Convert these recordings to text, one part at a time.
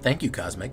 Thank you, Cosmic.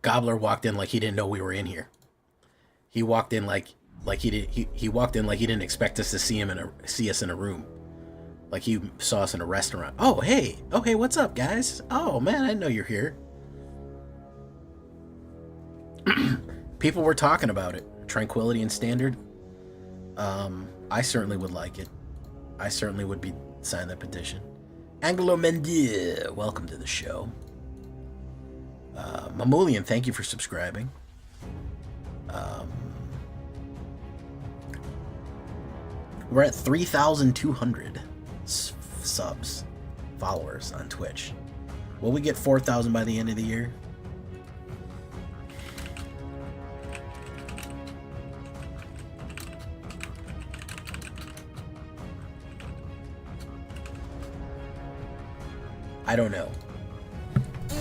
Gobbler walked in like he didn't know we were in here. He walked in like he walked in like he didn't expect us to see us in a room. Like he saw us in a restaurant. Oh hey, what's up, guys? Oh man, I didn't know you're here. People were talking about it. Tranquility and Standard. I certainly would like it. I certainly would be signing that petition. Angelo Mendy, welcome to the show. Mamulian, thank you for subscribing. We're at 3,200 subs, followers on Twitch. Will we get 4,000 by the end of the year? I don't know.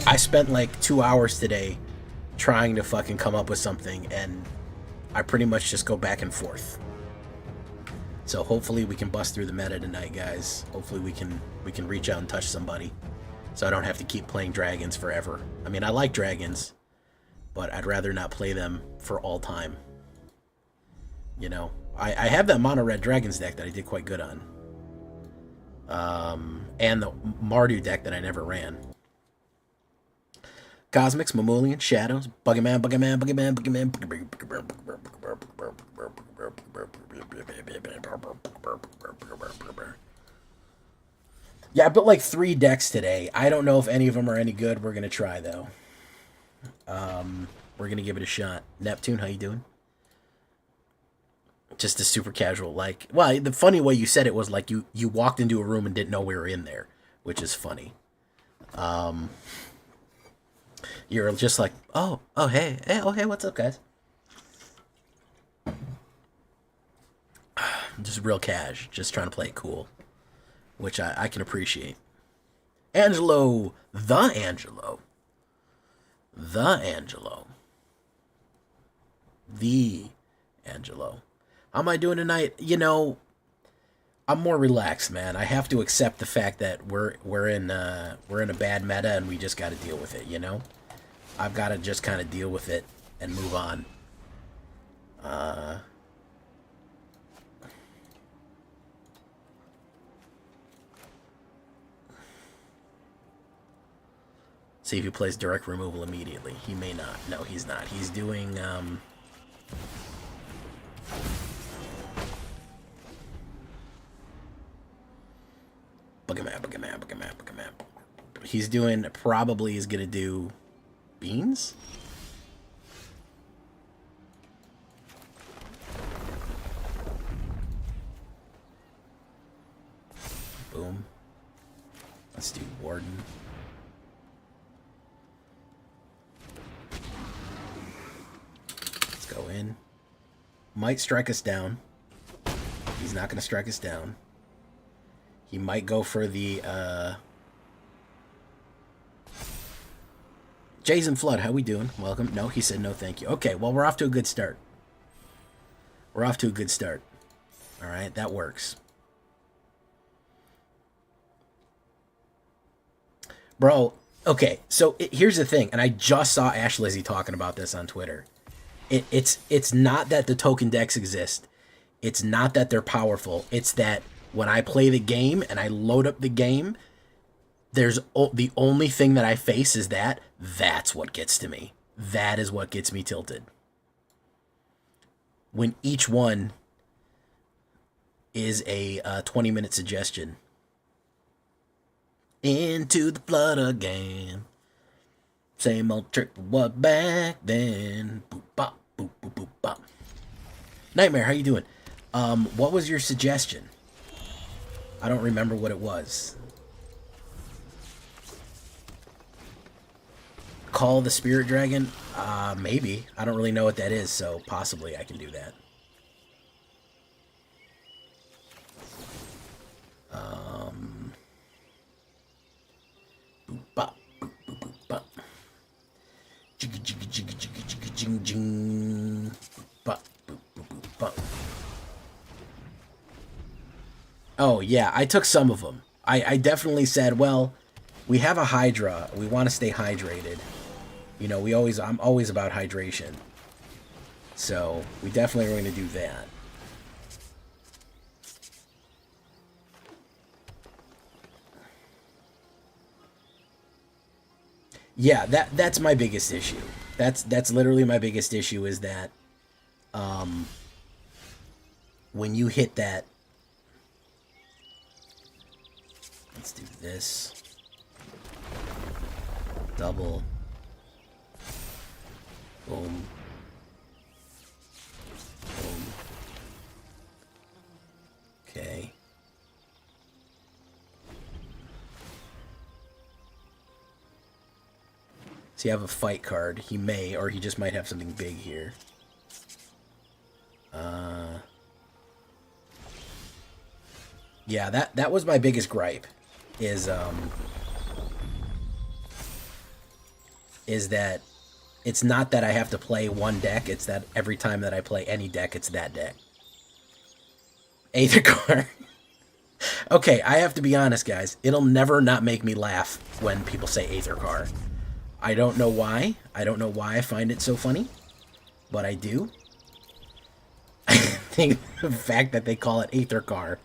I spent like 2 hours today trying to fucking come up with something, and I pretty much just go back and forth. So hopefully we can bust through the meta tonight, guys. Hopefully we can reach out and touch somebody, so I don't have to keep playing dragons forever. I mean, I like dragons, but I'd rather not play them for all time. You know, I have that mono red dragons deck that I did quite good on, and the Mardu deck that I never ran. Cosmics, Mamulian, Shadows, Buggerman, Buggerman, Buggerman, Buggerman, Buggerman. Yeah, I built like 3 decks today. I don't know if any of them are any good. We're gonna try though. We're gonna give it a shot. Neptune, how you doing? Just a super casual, like, well, the funny way you said it was like you walked into a room and didn't know we were in there, which is funny. You're just like, oh, hey, what's up, guys? Just real cash, just trying to play it cool, which I can appreciate. Angelo, the Angelo, the Angelo, the Angelo. How am I doing tonight? You know, I'm more relaxed, man. I have to accept the fact that we're in a bad meta and we just got to deal with it. You know, I've got to just kind of deal with it and move on. See if he plays direct removal immediately. He may not. No, he's not. He's doing Boogeyman. He's doing, probably is gonna do beans? Boom. Let's do Warden. Let's go in. Might strike us down. He's not gonna strike us down. He might go for the, Jason Flood, how we doing? Welcome. No, he said no thank you. Okay, well, we're off to a good start. We're off to a good start. All right, that works. Bro, okay, so here's the thing, and I just saw Ash Lizzie talking about this on Twitter. It's not that the token decks exist. It's not that they're powerful. It's that when I play the game and I load up the game, there's the only thing that I face is that's what gets to me. That is what gets me tilted. When each one is a 20-minute suggestion. Into the flood again. Same old trick, what back then. Boop bop, boop boop boop bop. Nightmare, how you doing? What was your suggestion? I don't remember what it was. Call the Spirit Dragon? Maybe. I don't really know what that is, so possibly I can do that. Boop bop, boop boop boop bop. Jiggy jiggy jiggy jiggy jiggy jing jing. Boop bop, boop boop boop bop. Oh yeah, I took some of them. I definitely said, well, we have a Hydra. We want to stay hydrated. You know, I'm always about hydration. So we definitely are going to do that. Yeah, that's my biggest issue. That's literally my biggest issue is that when you hit that, let's do this. Double. Boom. Boom. Okay. So you have a fight card. He may, or he just might have something big here. Yeah, that was my biggest gripe. Is that it's not that I have to play one deck, it's that every time that I play any deck, it's that deck. AetherHub. Okay, I have to be honest, guys. It'll never not make me laugh when people say AetherHub. I don't know why. I don't know why I find it so funny, but I do. I think the fact that they call it AetherHub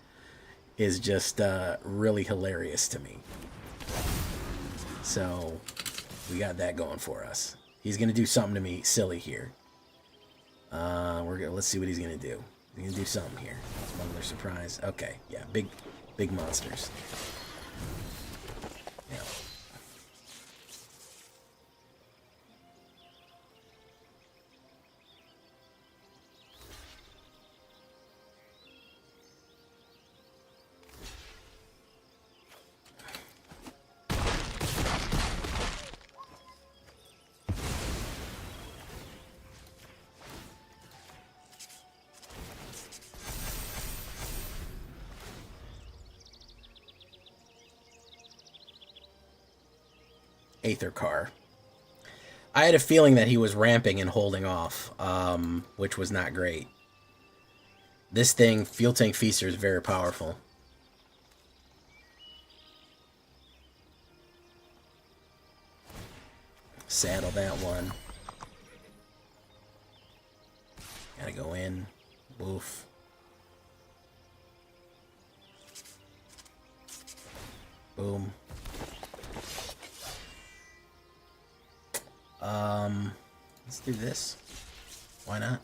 is just really hilarious to me. So we got that going for us. He's gonna do something to me silly here. Let's see what he's gonna do. He's gonna do something here. Smuggler surprise. Okay, yeah, big monsters. Yeah. Aether Car. I had a feeling that he was ramping and holding off, which was not great. This thing, Fuel Tank Feaster, is very powerful. Saddle that one. Gotta go in. Woof. Boom. Let's do this. Why not?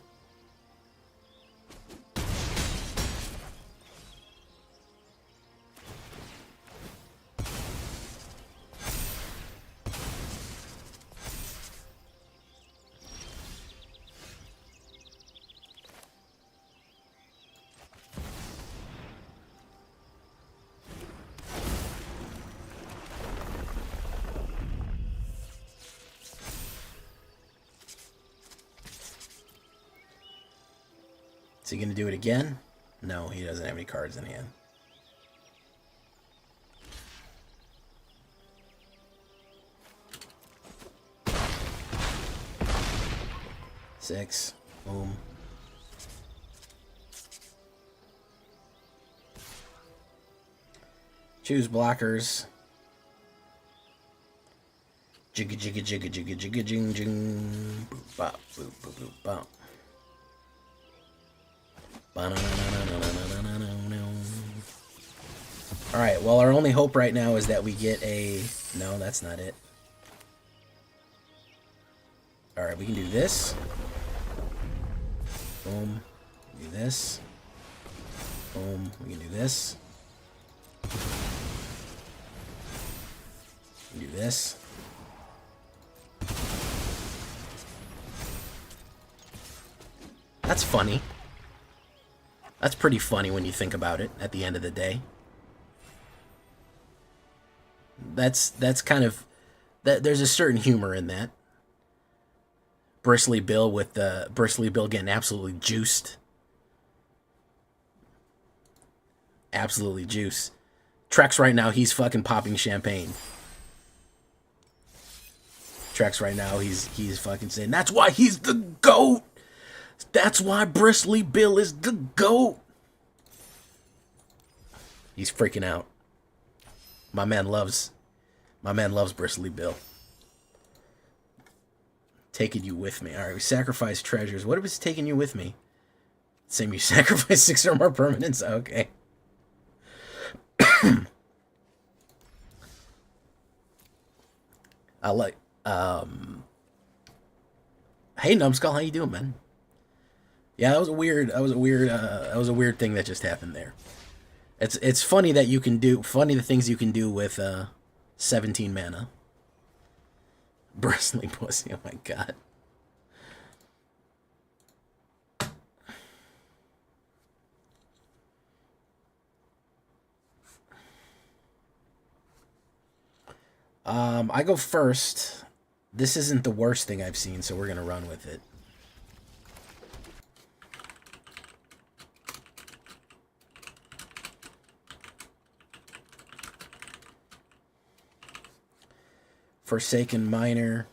Is he going to do it again? No, he doesn't have any cards in hand. Six. Boom. Choose blockers. Jigga jigga jigga jigga jigga jing jing. Boop bop boop boop boop bop. Alright, well, our only hope right now is that we get a... No, that's not it. Alright, we can do this. Boom. Do this. Boom. We can do this. We can do this. That's funny. That's pretty funny when you think about it, at the end of the day. That's kind of... there's a certain humor in that. Bristly Bill with the... Bristly Bill getting absolutely juiced. Absolutely juice. Trex right now, he's fucking popping champagne. Trex right now, he's fucking saying, that's why he's the GOAT! That's why Bristly Bill is the GOAT. He's freaking out. My man loves Bristly Bill. Taking you with me. Alright, we sacrifice treasures. What was taking you with me? Same, you sacrifice 6 or more permanents? Okay. I like, hey Numbskull, how you doing, man? Yeah, that was a weird thing that just happened there. It's funny that you can do the things you can do with 17 mana. Bristly pussy, oh my god. I go first. This isn't the worst thing I've seen, so we're gonna run with it. Forsaken Miner.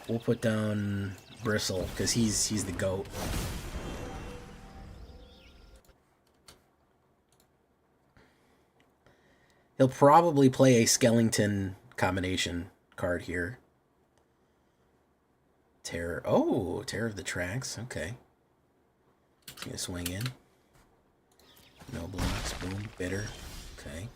We'll put down Bristle, because he's the GOAT. He'll probably play a Skellington combination card here. Terror. Oh, Terror of the Tracks. Okay. He's going to swing in. No blocks. Boom. Bitter. Okay.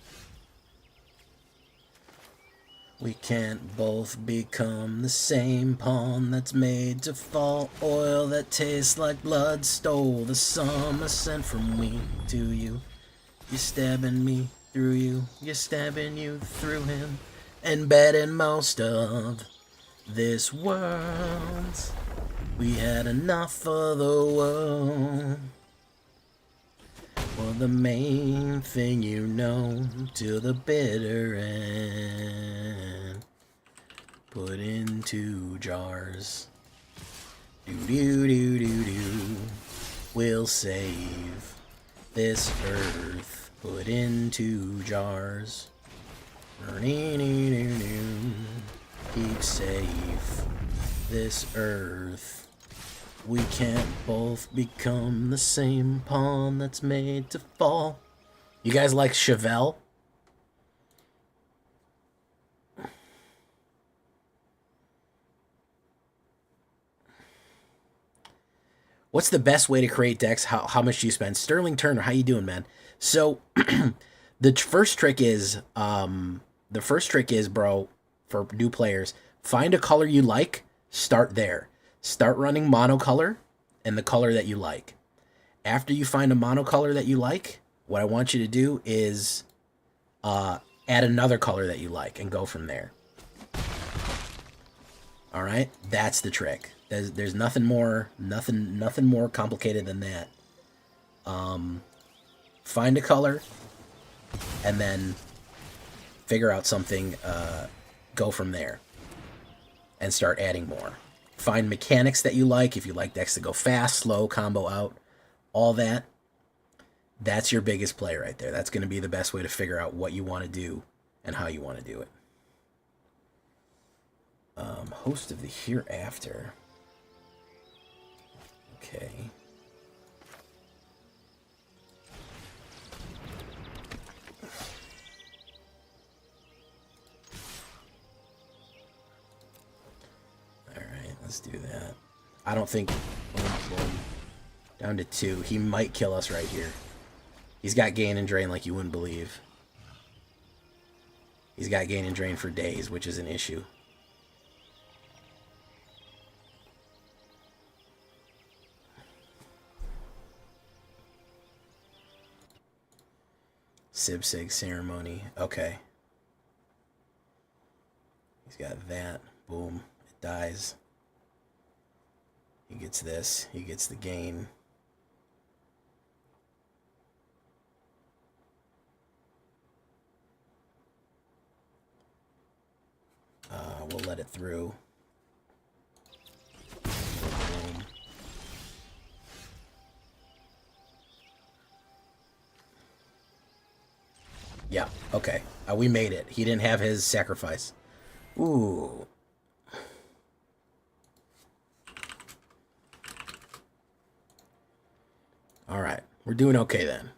We can't both become the same pawn that's made to fall. Oil that tastes like blood stole the summer sent from me to you. You're stabbing me through you. You're stabbing you through him. And bad in most of this world. We had enough of the world. Well, the main thing you know, till the bitter end. Put into jars. Do. We'll save this earth. Put into jars. Keep safe this earth. We can't both become the same pawn that's made to fall. You guys like Chevelle? What's the best way to create decks? How much do you spend? Sterling Turner, how you doing, man? So the first trick is bro, for new players, find a color you like, start there. Start running monocolor and the color that you like. After you find a monocolor that you like, what I want you to do is add another color that you like and go from there. All right, that's the trick. There's nothing more complicated than that. Find a color and then figure out something. Go from there and start adding more. Find mechanics that you like. If you like decks that go fast, slow, combo out, all that. That's your biggest play right there. That's going to be the best way to figure out what you want to do and how you want to do it. Host of the Hereafter. Okay. Alright, let's do that. I don't think... Down to 2. He might kill us right here. He's got gain and drain like you wouldn't believe. He's got gain and drain for days, which is an issue. Sibsig Ceremony. Okay. He's got that. Boom. It dies. He gets this. He gets the gain. We'll let it through. Boom. Yeah, okay. We made it. He didn't have his sacrifice. Ooh. Alright. We're doing okay then.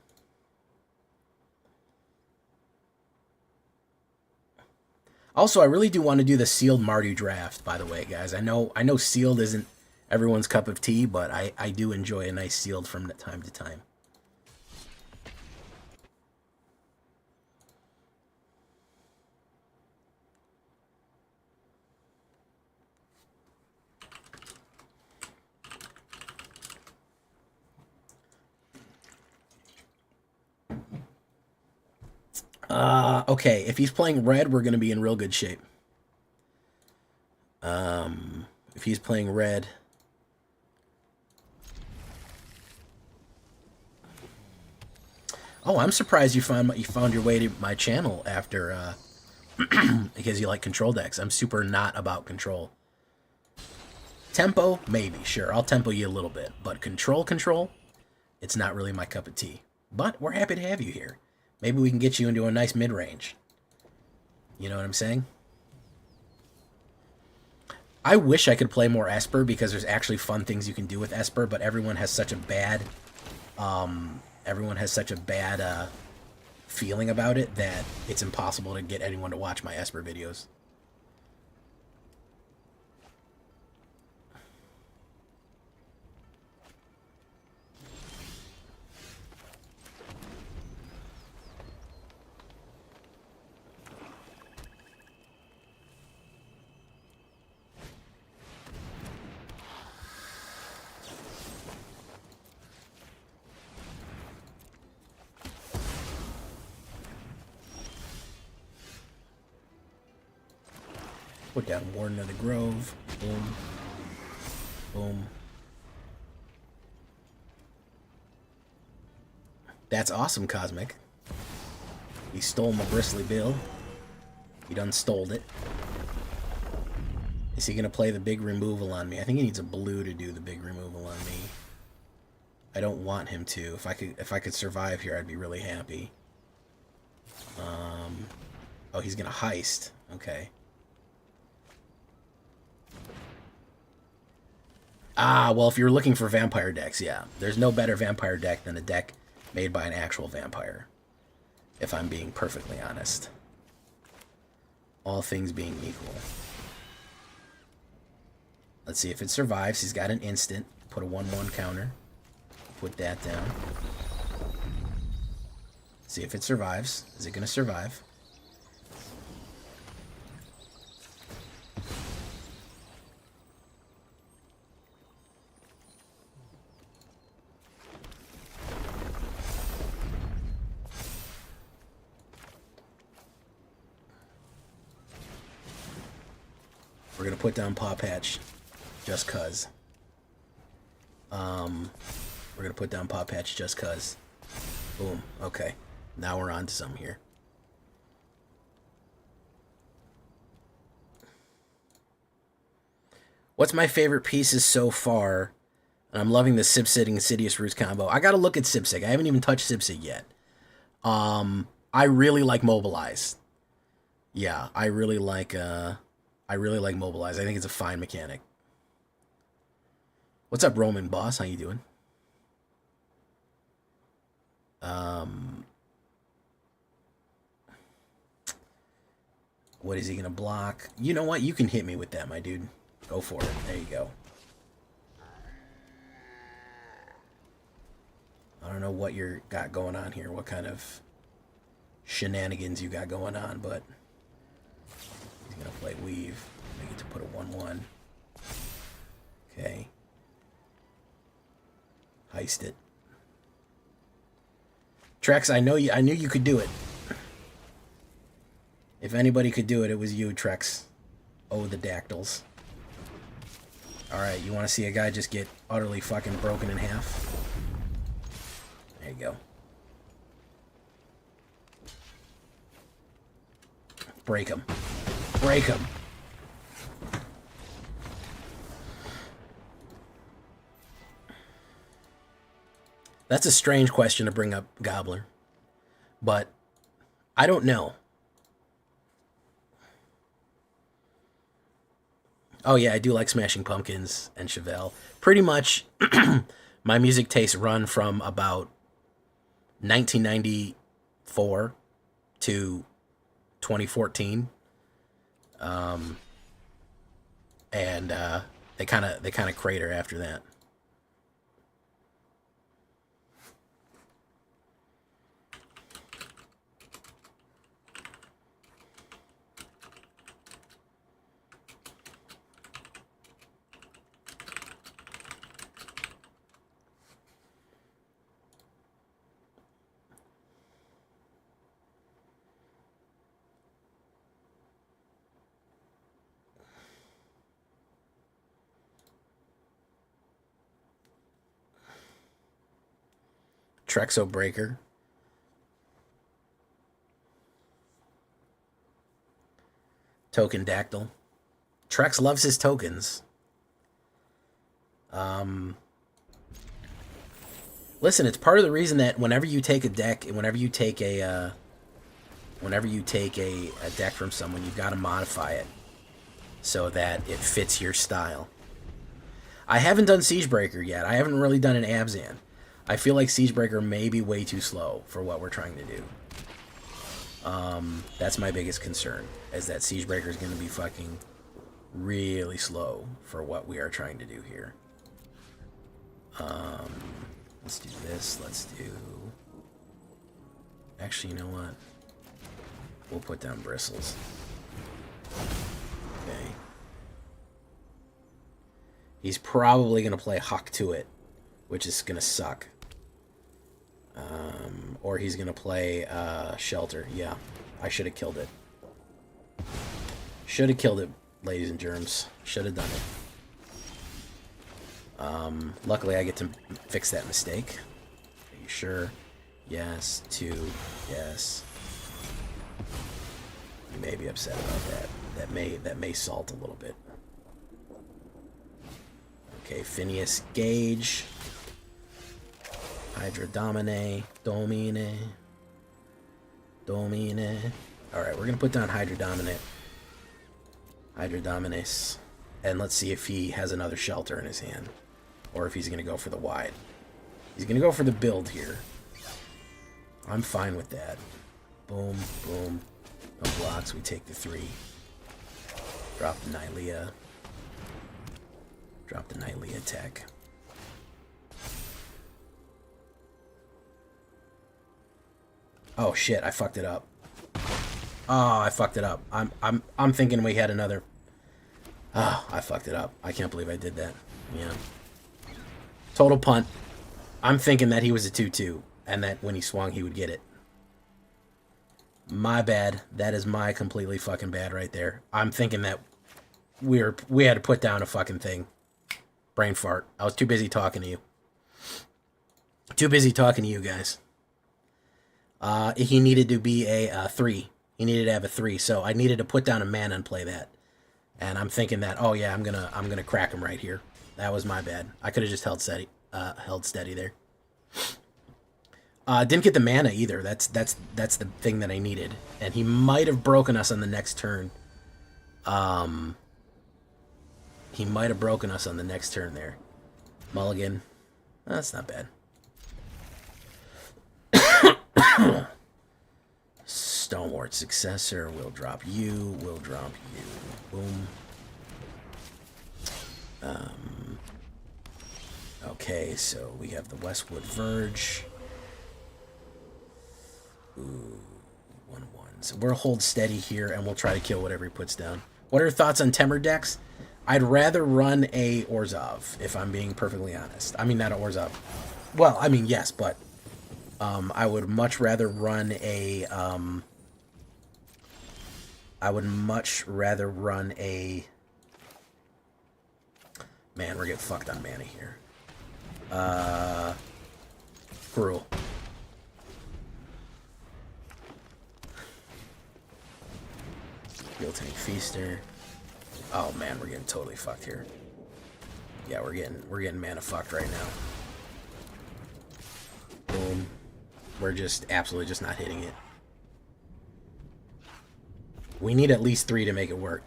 Also, I really do want to do the sealed Mardu draft, by the way, guys. I know sealed isn't everyone's cup of tea, but I do enjoy a nice sealed from time to time. Okay, if he's playing red, we're going to be in real good shape. If he's playing red... Oh, I'm surprised you found your way to my channel after, because you like control decks. I'm super not about control. Tempo, maybe, sure. I'll tempo you a little bit. But control, it's not really my cup of tea. But we're happy to have you here. Maybe we can get you into a nice mid-range. You know what I'm saying? I wish I could play more Esper because there's actually fun things you can do with Esper, but everyone has such a bad feeling about it that it's impossible to get anyone to watch my Esper videos. Put down Warden of the Grove. Boom. Boom. That's awesome, Cosmic. He stole my Bristly Bill. He done stole it. Is he going to play the big removal on me? I think he needs a blue to do the big removal on me. I don't want him to. If I could survive here, I'd be really happy. Oh, he's gonna heist. Okay. Ah, well, if you're looking for vampire decks, yeah. There's no better vampire deck than a deck made by an actual vampire. If I'm being perfectly honest. All things being equal. Let's see if it survives. He's got an instant. Put a 1/1 counter. Put that down. See if it survives. Is it going to survive? We're going to put down Paw Patch just cuz. We're going to put down Paw Patch just cuz. Boom. Okay. Now we're on to something here. What's my favorite pieces so far? I'm loving the Sipsig Insidious Roots combo. I got to look at Sipsig. I haven't even touched Sipsig yet. I really like Mobilize. Yeah, I really like Mobilize. I think it's a fine mechanic. What's up, Roman Boss? How you doing? What is he gonna block? You know what? You can hit me with that, my dude. Go for it. There you go. I don't know what you got going on here. What kind of shenanigans you got going on, but he's gonna play Weave. I get to put a 1/1. Okay. Heist it. Trex, I knew you could do it. If anybody could do it, it was you, Trex. Oh, the dactyls. Alright, you want to see a guy just get utterly fucking broken in half? There you go. Break him. Break him. That's a strange question to bring up, Gobbler. But I don't know. Oh yeah, I do like Smashing Pumpkins and Chevelle. Pretty much my music tastes run from about 1994 to 2014. And they kind of crater after that. Trexo Breaker. Token Dactyl. Trex loves his tokens. Listen, it's part of the reason that whenever you take a deck, whenever you take a deck from someone, you've got to modify it so that it fits your style. I haven't done Siegebreaker yet. I haven't really done an Abzan. I feel like Siegebreaker may be way too slow for what we're trying to do. That's my biggest concern, is that Siegebreaker is going to be fucking really slow for what we are trying to do here. Let's do this. Let's do... Actually, you know what? We'll put down Bristles. Okay. He's probably going to play Huck to it, which is going to suck. Or he's going to play Shelter. Yeah, I should have killed it. Should have killed it, ladies and germs. Should have done it. Luckily, I get to fix that mistake. Are you sure? Yes. 2. Yes. You may be upset about that. That may salt a little bit. Okay, Phineas Gage. Hydra Domine. Alright, we're going to put down Hydra Dominus. And let's see if he has another shelter in his hand. Or if he's going to go for the wide. He's going to go for the build here. I'm fine with that. Boom, boom. No blocks, we take the 3. Drop the Nylea. Drop the Nylea tech. Oh shit, I fucked it up. Oh, I fucked it up. I'm thinking we had another. Oh, I fucked it up. I can't believe I did that. Yeah. Total punt. I'm thinking that he was a 2-2 and that when he swung he would get it. My bad. That is my completely fucking bad right there. I'm thinking that we had to put down a fucking thing. Brain fart. I was too busy talking to you. Too busy talking to you guys. He needed to be a 3. He needed to have a 3, so I needed to put down a mana and play that. And I'm thinking that, oh yeah, I'm gonna crack him right here. That was my bad. I could have just held steady there. Didn't get the mana either. That's the thing that I needed. And he might have broken us on the next turn. He might have broken us on the next turn there. Mulligan. That's not bad. Stalwart Successor. We'll drop you. We'll drop you. Boom. Okay, so we have the Westwood Verge. Ooh, 1-1. So we'll hold steady here, and we'll try to kill whatever he puts down. What are your thoughts on Temur decks? I'd rather run a Orzhov, if I'm being perfectly honest. I mean, not an Orzhov. Well, I mean, yes, but I would much rather run a... I would much rather run a... Man, we're getting fucked on mana here. Cruel. Fuel Tank Feaster. Oh man, we're getting totally fucked here. Yeah, we're getting mana fucked right now. Boom. We're just absolutely just not hitting it. We need at least 3 to make it work.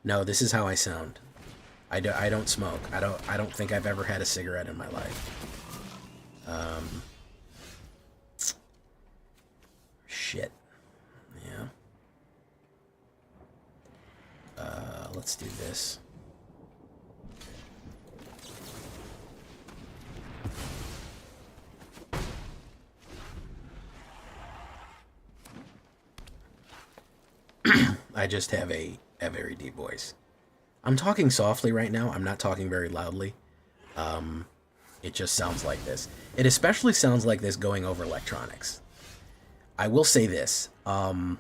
No, this is how I sound. I don't smoke. I don't think I've ever had a cigarette in my life. Shit. Yeah. Let's do this. I just have a very deep voice. I'm talking softly right now. I'm not talking very loudly. It just sounds like this. It especially sounds like this going over electronics. I will say this. My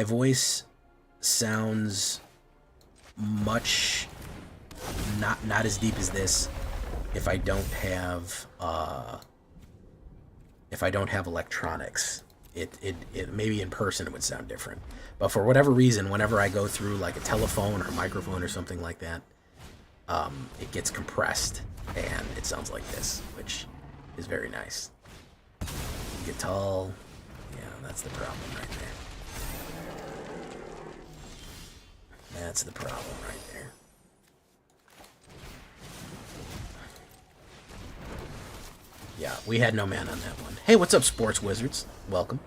voice sounds much not as deep as this if I don't have electronics. It maybe in person it would sound different, but for whatever reason, whenever I go through like a telephone or a microphone or something like that, it gets compressed and it sounds like this, which is very nice. You get tall. Yeah, that's the problem right there. That's the problem right there. Yeah, we had no man on that one. Hey, what's up, Sports Wizards? Welcome.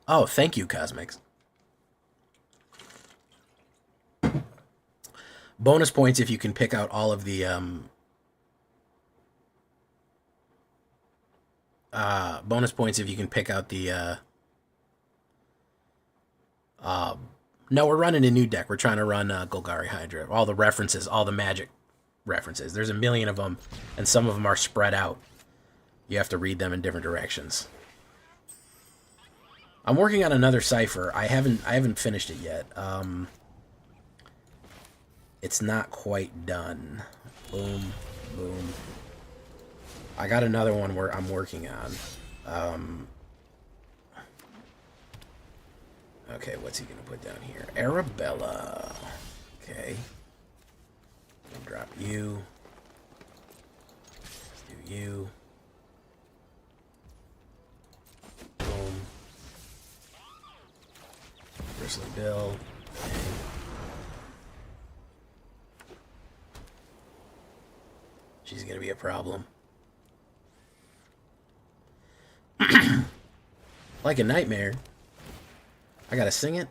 Oh, thank you, Cosmics. Bonus points if you can pick out all of the bonus points if you can pick out the no, we're running a new deck. We're trying to run Golgari Hydra. All the references, all the magic. references. There's a million of them, and some of them are spread out. You have to read them in different directions. I'm working on another cipher. I haven't finished it yet. It's not quite done. Boom, boom. I got another one where I'm working on. Okay, what's he gonna put down here? Arabella. Okay. Gonna drop you. Let's do you. Boom. Bristly Bill. Okay. She's gonna be a problem. Like a nightmare. I gotta sing it.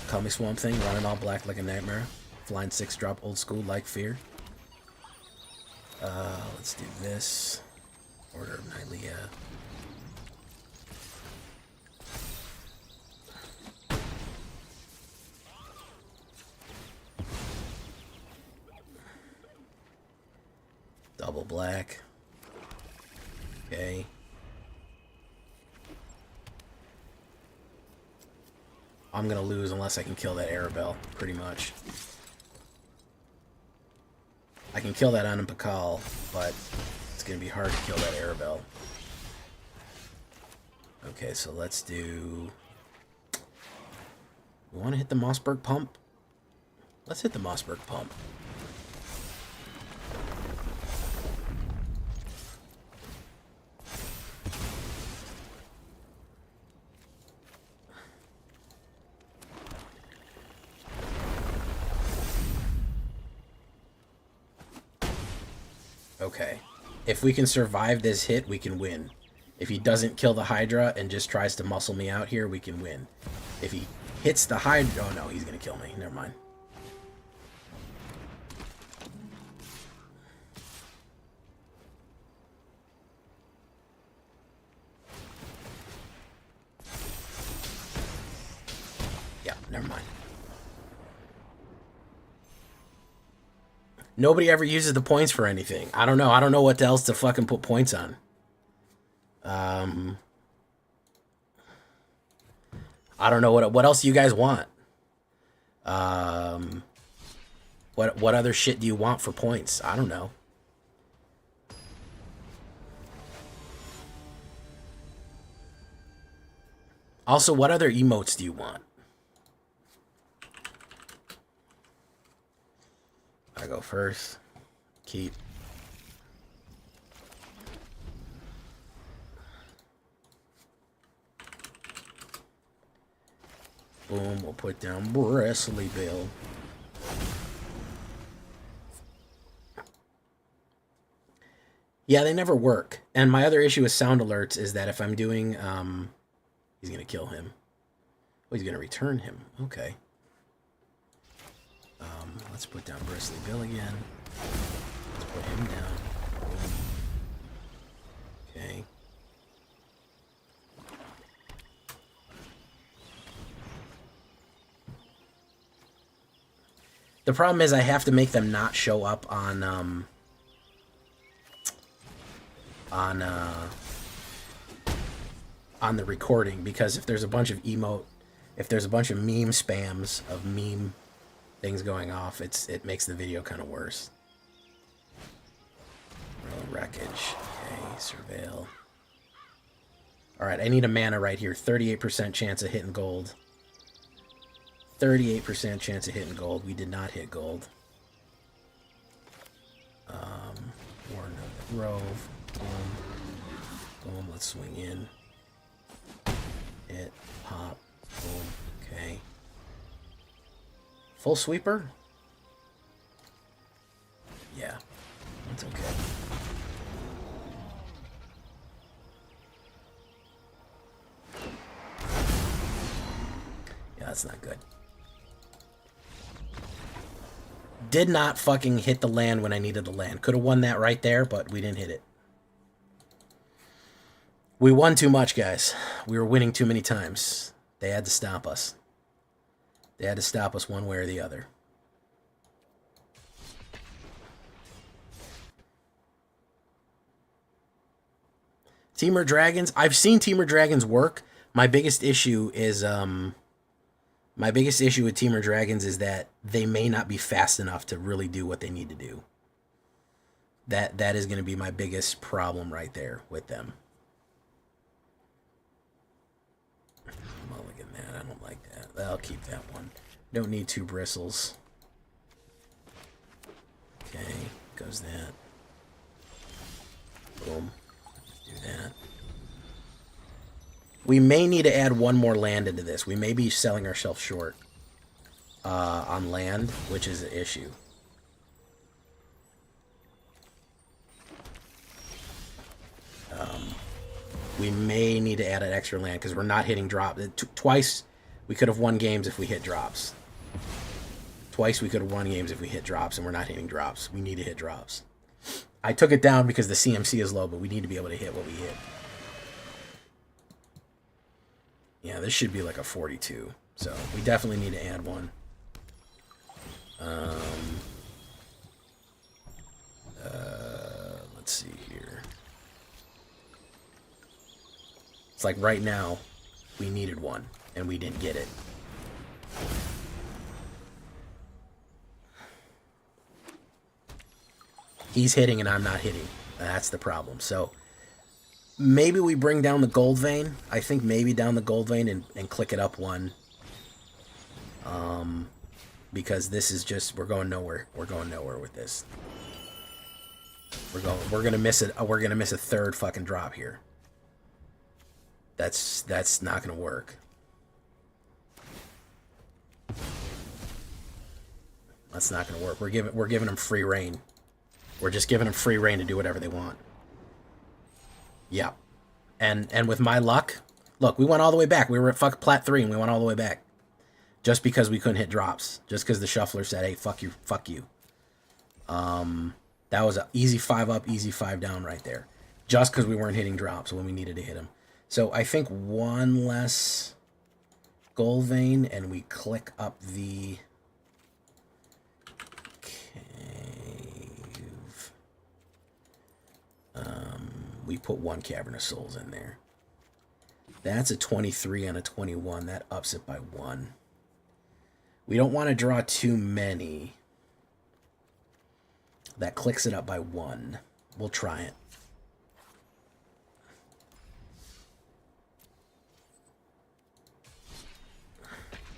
Call me Swamp Thing, running all black like a nightmare. Flying 6-drop, old school like fear. Let's do this. Order of Nylea. Double black. Okay. I'm gonna lose unless I can kill that Arabelle, pretty much. I can kill that Anampakal, but it's gonna be hard to kill that Arabelle. Okay, so let's do... We wanna hit the Mossberg Pump? Let's hit the Mossberg Pump. Okay. If we can survive this hit, we can win. If he doesn't kill the Hydra and just tries to muscle me out here, we can win. If he hits the Hydra... Oh, no, he's going to kill me. Never mind. Yeah, never mind. Nobody ever uses the points for anything. I don't know. I don't know what else to fucking put points on. I don't know what else do you guys want. What other shit do you want for points? I don't know. Also, what other emotes do you want? I go first. Keep. Boom, we'll put down Bristly Bill. Yeah, they never work. And my other issue with sound alerts is that if I'm doing, he's going to kill him. Oh, he's going to return him. Okay. Let's put down Bristly Bill again. Let's put him down. Okay. The problem is I have to make them not show up on the recording, because if there's a bunch of meme spams of meme things going off, it makes the video kind of worse. Wreckage. Okay, surveil. Alright, I need a mana right here. 38% chance of hitting gold. 38% chance of hitting gold. We did not hit gold. Warden of the Grove. Boom. Boom, let's swing in. Hit. Pop. Boom. Okay. Full sweeper? Yeah. That's okay. Yeah, that's not good. Did not fucking hit the land when I needed the land. Could have won that right there, but we didn't hit it. We won too much, guys. We were winning too many times. They had to stop us. They had to stop us one way or the other. Teamer Dragons. I've seen Teamer Dragons work. My biggest issue is with Teamer Dragons is that they may not be fast enough to really do what they need to do. That is going to be my biggest problem right there with them. Mulligan that. I don't like that. I'll keep that one. Don't need 2 bristles. Okay, goes that. Boom. Do that. We may need to add 1 more land into this. We may be selling ourselves short on land, which is an issue. We may need to add an extra land because we're not hitting drops. Twice we could have won games if we hit drops. Twice we could have won games if we hit drops, and we're not hitting drops. We need to hit drops. I took it down because the CMC is low, but we need to be able to hit what we hit. Yeah, this should be like a 42. So we definitely need to add 1. Let's see here. It's like right now, we needed 1, and we didn't get it. He's hitting and I'm not hitting. That's the problem. So maybe we bring down the gold vein. I think maybe down the gold vein and click it up 1. Because this is just, we're going nowhere. We're going nowhere with this. We're gonna miss it. We're gonna miss a 3rd fucking drop here. That's not gonna work. That's not gonna work. We're giving them free reign. We're just giving them free reign to do whatever they want. Yeah. And with my luck, look, we went all the way back. We were at fuck plat 3 and we went all the way back. Just because we couldn't hit drops. Just because the shuffler said, hey, fuck you, fuck you. That was an easy 5 up, easy 5 down right there. Just because we weren't hitting drops when we needed to hit them. So I think 1 less gold vein and we click up the cave. We put 1 Cavern of Souls in there. That's a 23 and a 21. That ups it by 1. We don't want to draw too many. That clicks it up by 1. We'll try it.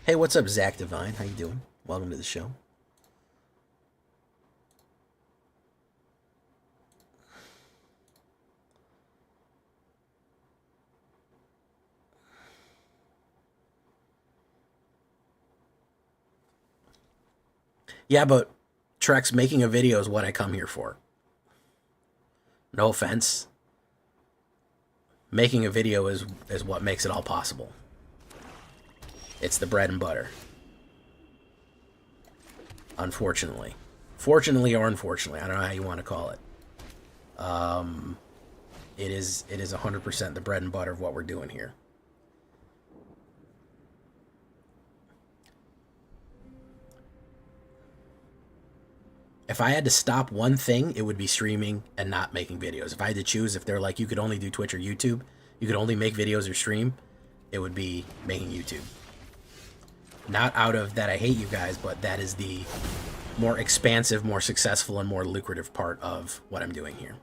Hey, what's up, Zach Divine? How you doing? Welcome to the show. Yeah, but Trex, making a video is what I come here for. No offense. Making a video is what makes it all possible. It's the bread and butter. Unfortunately. Fortunately or unfortunately, I don't know how you want to call it. It is 100% the bread and butter of what we're doing here. If I had to stop one thing, it would be streaming and not making videos. If I had to choose, if they're like, you could only do Twitch or YouTube, you could only make videos or stream, it would be making YouTube. Not out of that I hate you guys, but that is the more expansive, more successful, and more lucrative part of what I'm doing here.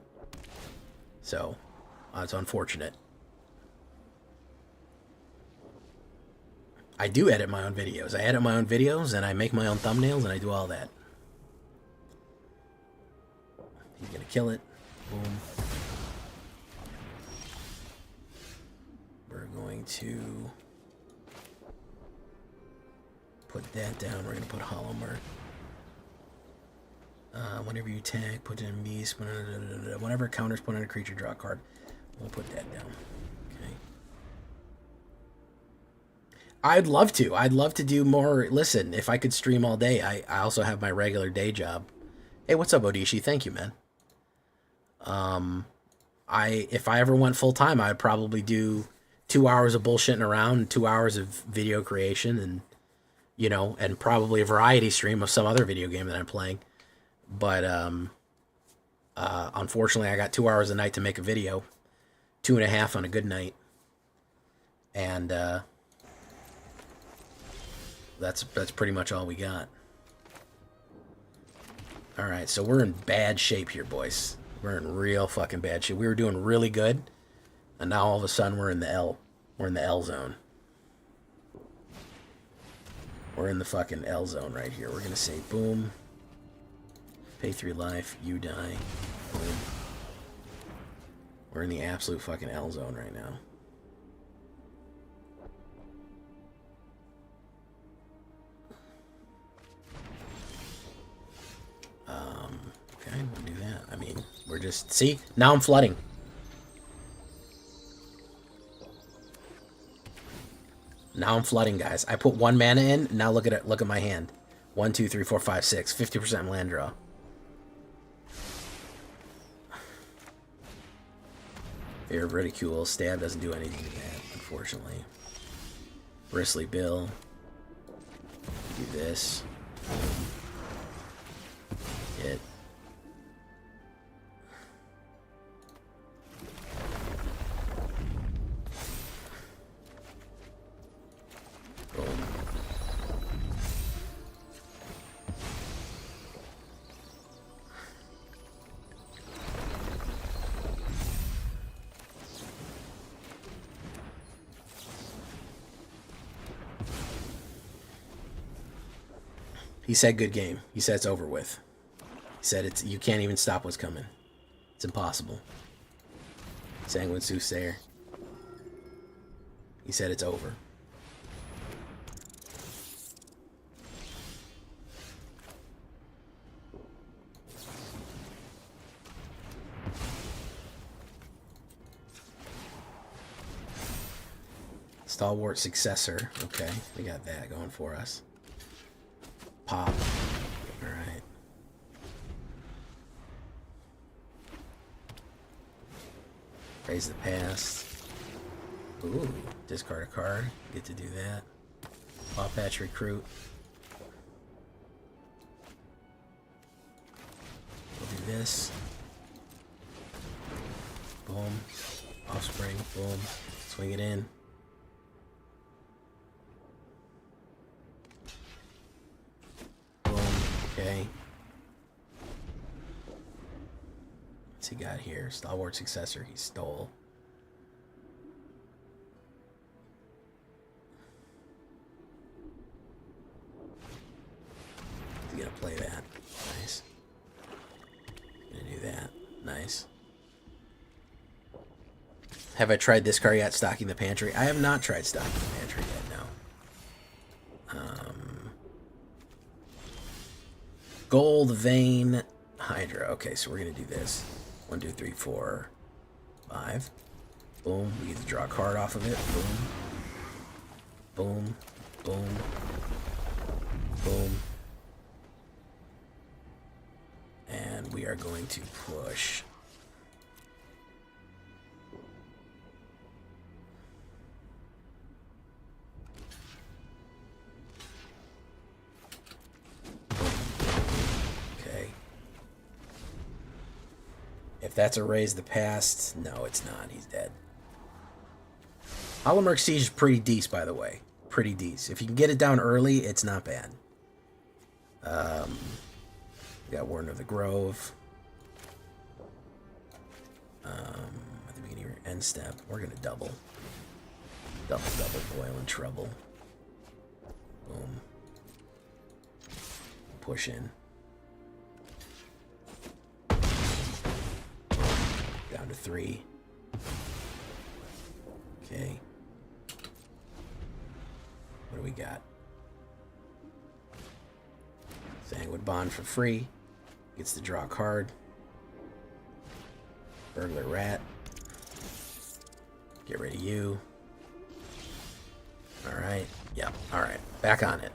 So, it's unfortunate. I do edit my own videos. I edit my own videos, and I make my own thumbnails, and I do all that. He's gonna kill it. Boom. We're going to put that down. We're gonna put Hollow Mark. Whenever you attack, put in a beast. Whenever it counters, put on a creature, draw a card. We'll put that down. Okay. I'd love to. I'd love to do more. Listen, if I could stream all day, I also have my regular day job. Hey, what's up, Odishi? Thank you, man. If I ever went full time, I'd probably do 2 hours of bullshitting around, 2 hours of video creation, and you know, and probably a variety stream of some other video game that I'm playing. But unfortunately, I got 2 hours a night to make a video, 2.5 on a good night, and that's pretty much all we got. All right, so we're in bad shape here, boys. We're in real fucking bad shape. We were doing really good, and now all of a sudden we're in the L. We're in the L zone. We're in the fucking L zone right here. We're gonna say boom. Pay 3 life, you die. Boom. We're in the absolute fucking L zone right now. Okay, we'll do that. I mean, we're just... See? Now I'm flooding. Now I'm flooding, guys. I put 1 mana in. Now look at it. Look at my hand. 1, 2, 3, 4, 5, 6. 50% land draw. Fear of ridicule. Stab doesn't do anything to that, unfortunately. Bristly bill. Do this. Hit. Boom. He said good game. He said it's over with. He said it's you can't even stop what's coming. It's impossible. Sanguine Soothsayer. He said it's over. Stalwart Successor. Okay, we got that going for us. Pop. Alright. Raise the past. Ooh, discard a card. Get to do that. Paw Patch Recruit. We'll do this. Boom. Offspring. Boom. Swing it in. Okay. What's he got here? Stalwart Successor. He stole. He's gonna play that. Nice. Gonna do that. Nice. Have I tried this card yet? Stocking the Pantry. I have not tried Stocking the Pantry yet. No. Gold Vein Hydra. Okay, so we're gonna do this. 1, 2, 3, 4, 5. Boom. We get to draw a card off of it. Boom. Boom. Boom. Boom. And we are going to push. If that's a raise the past, no, it's not. He's dead. Holomerk Siege is pretty decent, by the way. Pretty decent. If you can get it down early, it's not bad. We got Warden of the Grove. At the beginning of your end step, we're going to double. Double, boil and trouble. Boom. Push in. Down to 3. Okay. What do we got? Sanguine Bond for free. Gets to draw a card. Burglar Rat. Get rid of you. Alright. Yep. Alright. Back on it.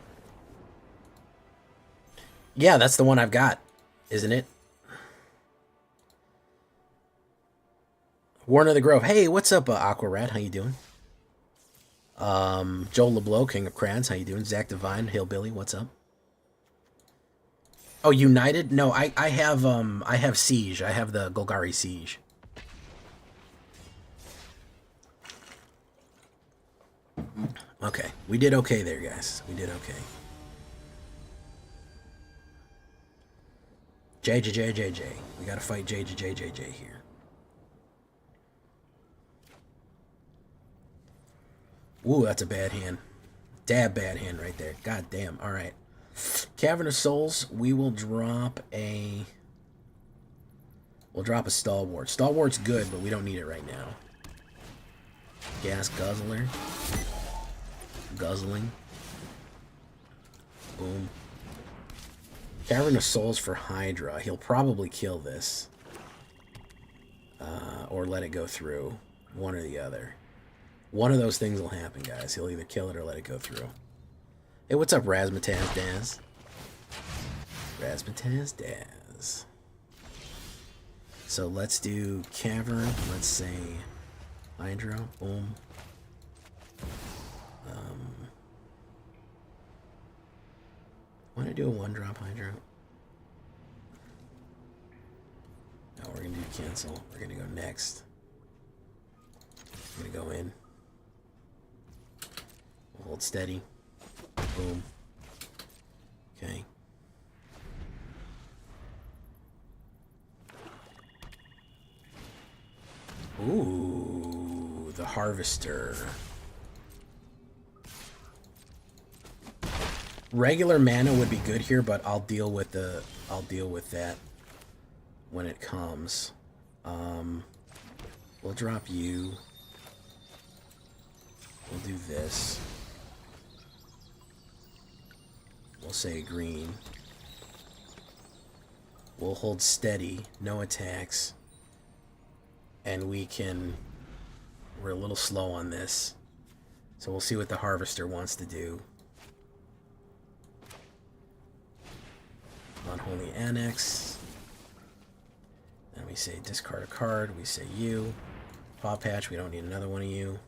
Yeah, that's the one I've got. Isn't it? Warden of the Grove. Hey, what's up, Aqua Rat? How you doing? Joel LeBlanc, King of Crowns, how you doing? Zach Devine, Hillbilly, what's up? Oh, United? No, I have Siege. I have the Golgari Siege. Okay, we did okay there, guys. We did okay. JJ. We gotta fight JJ here. Ooh, that's a bad hand. Dab bad hand right there. God damn. All right. Cavern of Souls. We will drop a. We'll drop a Stalwart. Stalwart's good, but we don't need it right now. Gas Guzzler. Guzzling. Boom. Cavern of Souls for Hydra. He'll probably kill this. Or let it go through. One or the other. One of those things will happen, guys. He'll either kill it or let it go through. Hey, what's up, Razmataz Daz? Razmataz Daz. So let's do Cavern. Let's say Hydra. Boom. Want to do a one-drop Hydra? No, we're going to do cancel. We're going to go next. I'm going to go in. We'll hold steady. Boom. Okay. Ooh, the Harvester. Regular mana would be good here, but I'll deal with that when it comes. We'll drop you. We'll do this. We'll say green. We'll hold steady, no attacks. And we're a little slow on this. So we'll see what the Harvester wants to do. Unholy Annex. Then we say discard a card. We say you. Paw Patch, we don't need another one of you.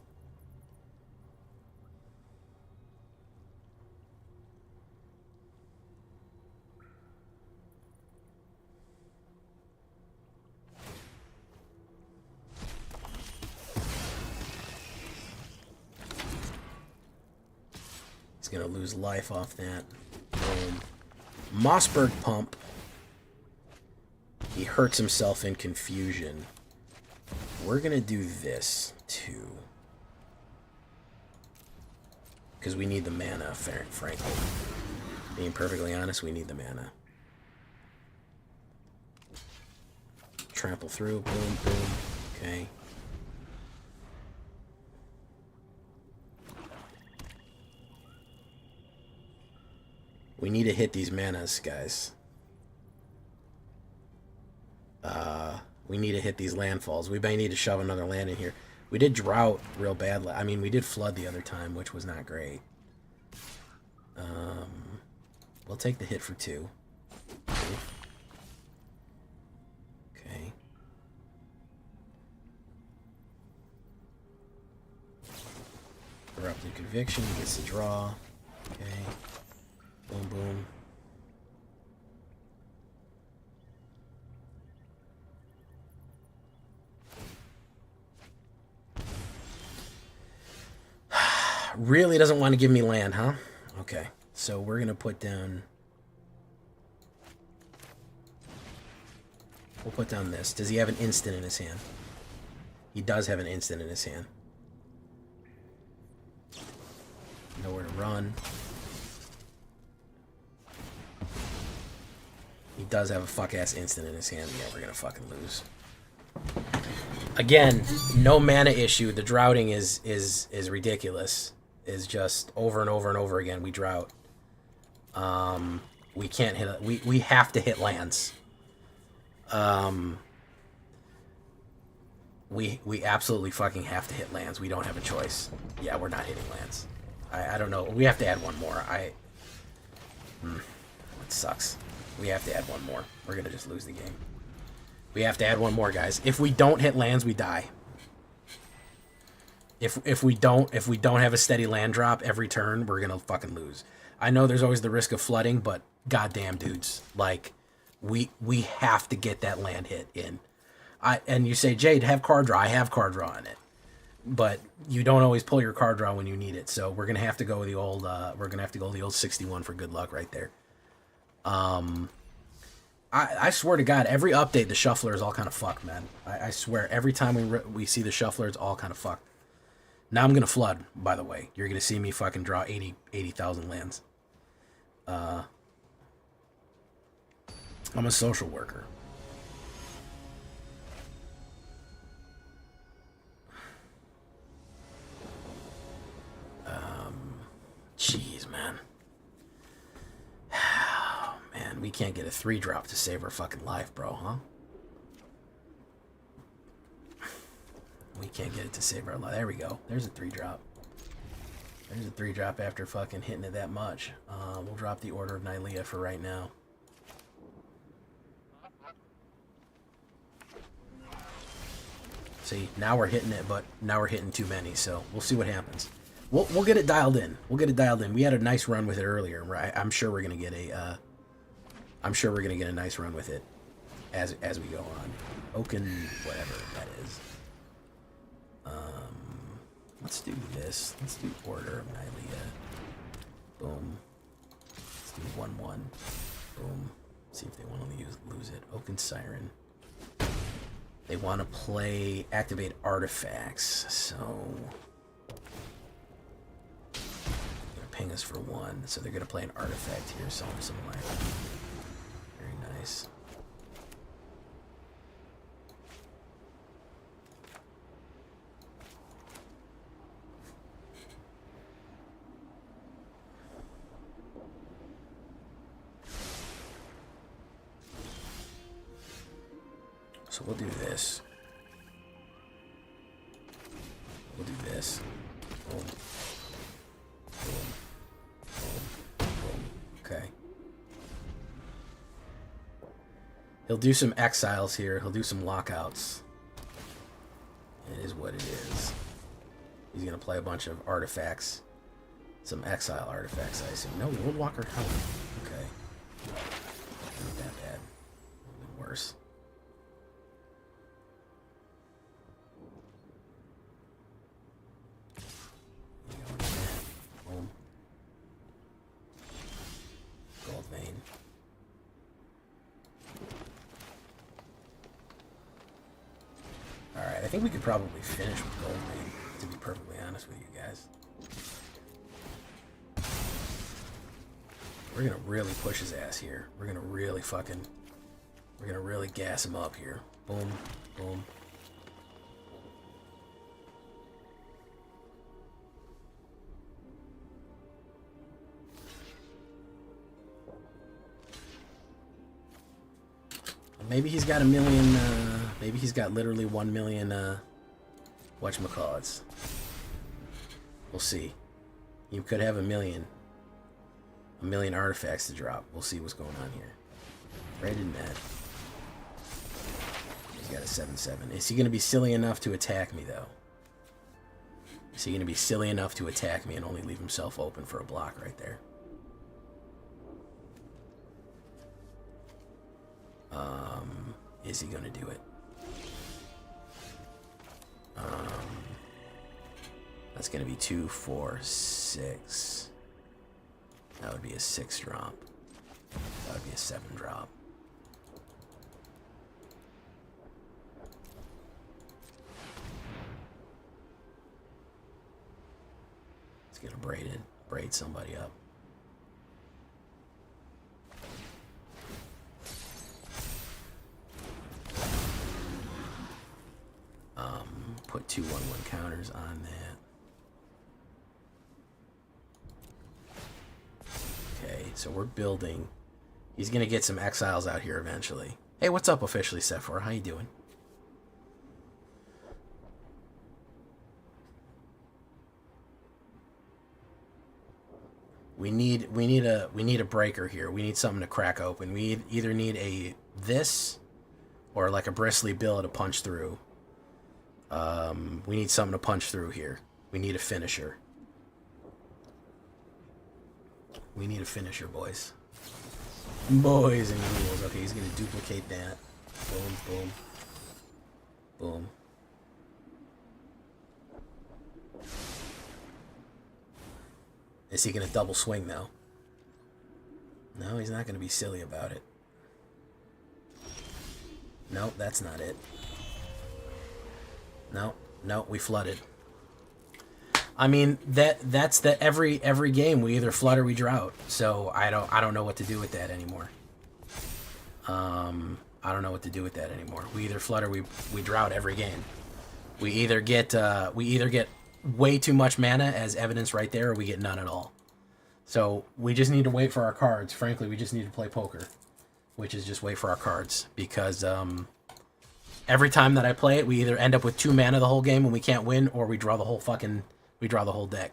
He's going to lose life off that. Boom. Mossberg Pump. He hurts himself in confusion. We're going to do this, too. Because we need the mana, frankly. Being perfectly honest, we need the mana. Trample through. Boom, boom. Okay. We need to hit these manas, guys. We need to hit these landfalls. We may need to shove another land in here. We did drought real badly. I mean, we did flood the other time, which was not great. We'll take the hit for 2. Okay. Corrupted Conviction gets the draw. Okay. Boom, boom. Really doesn't want to give me land, huh? Okay. So we're going to put down... We'll put down this. Does he have an instant in his hand? He does have an instant in his hand. Nowhere to run. He does have a fuck-ass instant in his hand. Yeah, we're gonna fucking lose. Again, no mana issue. The droughting is ridiculous. Is just over and over and over again. We drought. We can't hit it. We have to hit lands. We absolutely fucking have to hit lands. We don't have a choice. Yeah, we're not hitting lands. I don't know. We have to add one more. It sucks. We have to add one more. We're gonna just lose the game. We have to add one more, guys. If we don't hit lands, we die. If we don't have a steady land drop every turn, we're gonna fucking lose. I know there's always the risk of flooding, but goddamn dudes, like we have to get that land hit in. And you say, Jade, have card draw. I have card draw in it, but you don't always pull your card draw when you need it. So we're gonna have to go with the old 61 for good luck right there. I swear to God, every update the shuffler is all kind of fucked, man. I swear, every time we see the shuffler, it's all kind of fucked. Now I'm gonna flood. By the way, you're gonna see me fucking draw 80,000 lands. I'm a social worker. Jeez, man. Man, we can't get a 3-drop to save our fucking life, bro, huh? We can't get it to save our life. There we go. There's a 3-drop. There's a 3-drop after fucking hitting it that much. We'll drop the Order of Nylea for right now. See, now we're hitting it, but now we're hitting too many, so we'll see what happens. We'll get it dialed in. We'll get it dialed in. We had a nice run with it earlier. Right? I'm sure we're gonna get a. I'm sure we're gonna get a nice run with it as we go on. Oaken, whatever that is. Let's do this. Let's do Order of Nylea. Boom. Let's do 1/1. Boom. See if they want to lose it. Oaken Siren. They want to play activate artifacts, so. Ping us for 1, so they're gonna play an artifact here, somewhere. Very nice. So we'll do this. We'll do this. Boom. Boom. Okay. He'll do some exiles here. He'll do some lockouts. It is what it is. He's going to play a bunch of artifacts. Some exile artifacts, I assume. No, World Walker Helmet. Okay. Not that bad. A little bit worse. Boom. Gold vein. Alright, I think we could probably finish with gold vein, to be perfectly honest with you guys. We're gonna really push his ass here. We're gonna really gas him up here. Boom, boom. Maybe he's got a million, maybe he's got literally 1 million, whatchamacallits. We'll see. You could have a million artifacts to drop. We'll see what's going on here. Rated net. He's got a 7/7. Is he going to be silly enough to attack me, though? Is he going to be silly enough to attack me and only leave himself open for a block right there? Is he going to do it? That's going to be 2, 4, 6. That would be a 6-drop. That would be a 7-drop. Let's get a braid somebody up. Put 2 1/1 counters on that. Okay, so we're building. He's gonna get some exiles out here eventually. Hey, what's up officially, Sephora? How you doing? We need a breaker here. We need something to crack open. We either need this or like a bristly bill to punch through. We need something to punch through here. We need a finisher. We need a finisher, boys. Boys and ghouls. Okay, he's gonna duplicate that. Boom, boom. Boom. Is he gonna double swing though? No, he's not gonna be silly about it. Nope, that's not it. No, no, we flooded. I mean, that's the every game we either flood or we drought. So I don't know what to do with that anymore. I don't know what to do with that anymore. We either flood or we drought every game. We either get way too much mana, as evidence right there, or we get none at all. So we just need to wait for our cards. Frankly, we just need to play poker, which is just wait for our cards, because every time that I play it, we either end up with 2 mana the whole game and we can't win, or we draw the whole deck.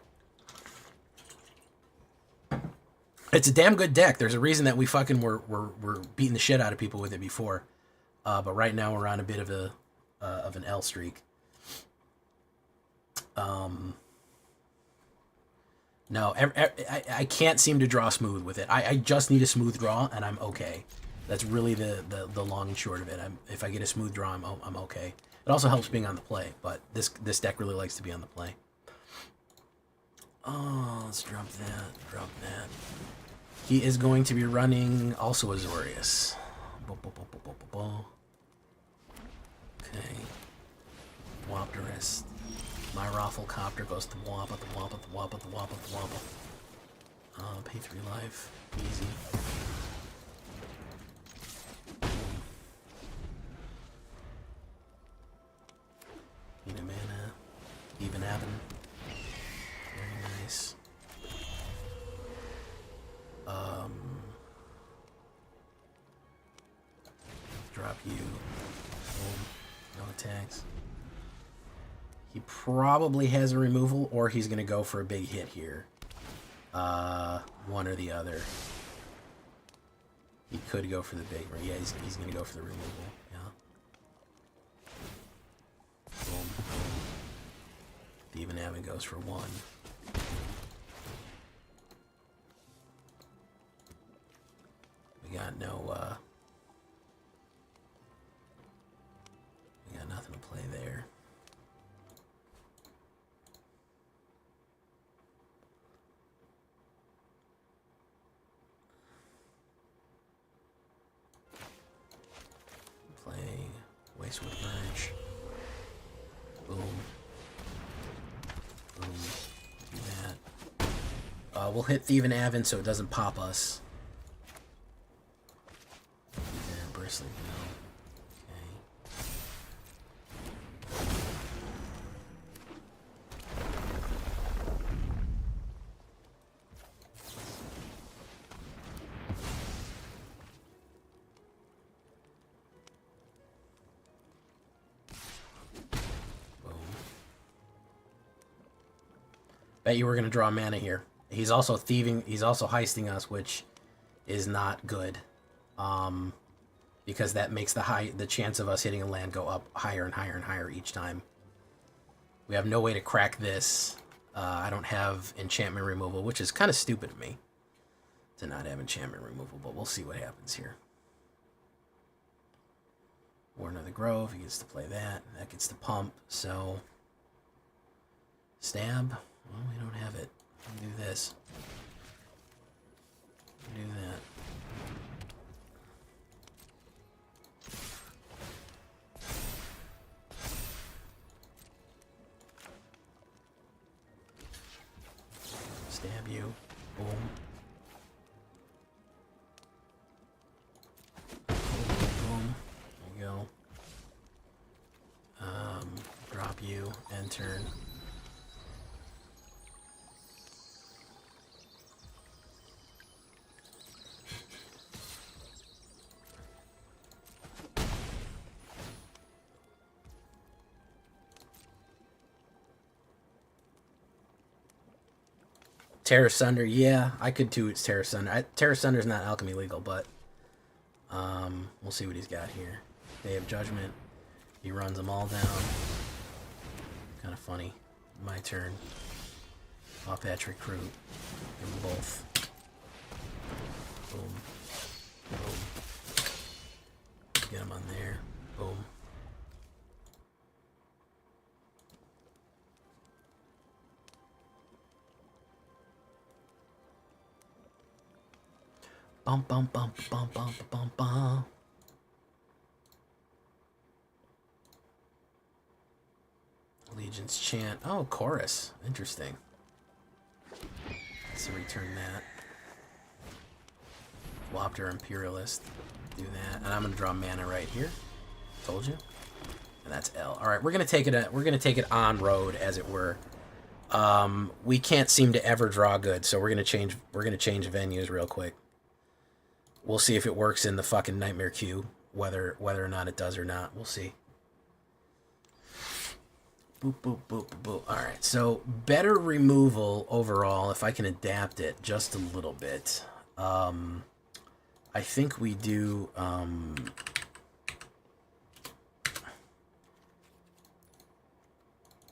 It's a damn good deck. There's a reason that we fucking were beating the shit out of people with it before. But right now we're on a bit of an L streak. No, I can't seem to draw smooth with it. I just need a smooth draw and I'm okay. That's really the long and short of it. If I get a smooth draw, I'm okay. It also helps being on the play, but this deck really likes to be on the play. Oh, let's drop that. He is going to be running also Azorius. Okay. Wapterist. My Rafflecopter goes to Wappa, the Wappa. Pay 3 life. Easy. Need a mana. Even Aven. Very nice. Drop you. Boom. No attacks. He probably has a removal, or he's going to go for a big hit here. One or the other. He could go for the big, yeah, he's going to go for the removal, yeah. Boom. Even Aven goes for 1. We got nothing to play there. Play Wastewood Merge. Boom. Boom. Do that. We'll hit Thieving Aven so it doesn't pop us. Bristling, no. Bet you were going to draw mana here. He's also thieving. He's also heisting us, which is not good. Because that makes the chance of us hitting a land go up higher and higher and higher each time. We have no way to crack this. I don't have enchantment removal, which is kind of stupid of me to not have enchantment removal, but we'll see what happens here. Warden of the Grove, he gets to play that. That gets to pump, so... Stab? Well, we don't have it. We'll do this. We'll do that. Stab you. Boom. Boom. There you go. Drop you. End turn. Terra Sunder, yeah, I could too. It's Terra Sunder. Terra Sunder's not alchemy legal, but we'll see what he's got here. Day of Judgment. He runs them all down. kind of funny. My turn. Off patch recruit. Give them both. Boom. Boom. Get them on there. Boom. Bum bum bum bum bum bum bum. Legion's chant. Oh, chorus. Interesting. Let's return that. Wopter Imperialist. Do that. And I'm gonna draw mana right here. Told you. And that's L. Alright, we're gonna take it on road, as it were. We can't seem to ever draw good, so we're gonna change venues real quick. We'll see if it works in the fucking Nightmare queue, whether or not it does or not. We'll see. Boop, boop, boop, boop, boop. Alright, so better removal overall, if I can adapt it just a little bit. I think we do...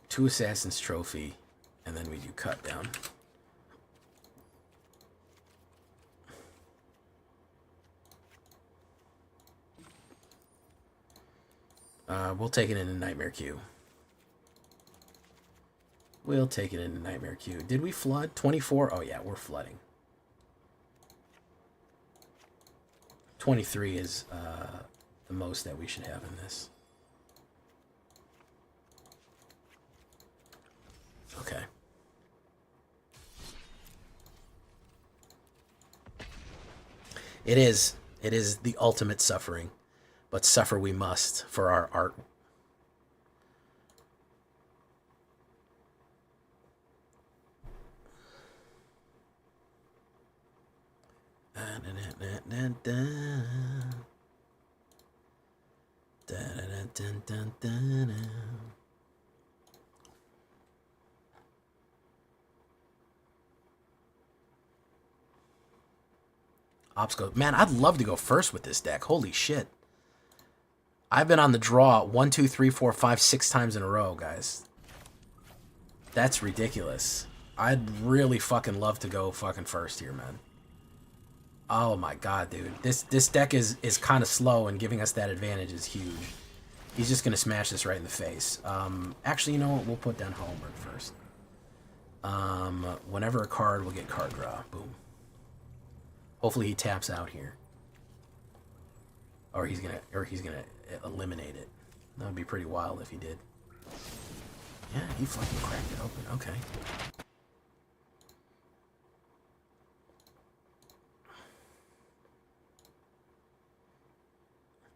2 Assassin's Trophy, and then we do Cut Down. We'll take it into Nightmare queue. We'll take it into Nightmare queue. Did we flood? 24? Oh yeah, we're flooding. 23 is the most that we should have in this. Okay. It is the ultimate suffering, but suffer we must for our art. Ops go. Man, I'd love to go first with this deck. Holy shit. I've been on the draw 1, 2, 3, 4, 5, 6 times in a row, guys. That's ridiculous. I'd really fucking love to go fucking first here, man. Oh my god, dude. This deck is kind of slow, and giving us that advantage is huge. He's just gonna smash this right in the face. Actually, you know what? We'll put down Homework first. Whenever a card, we'll get card draw. Boom. Hopefully he taps out here. Or he's gonna eliminate it. That would be pretty wild if he did. Yeah, he fucking cracked it open. Okay.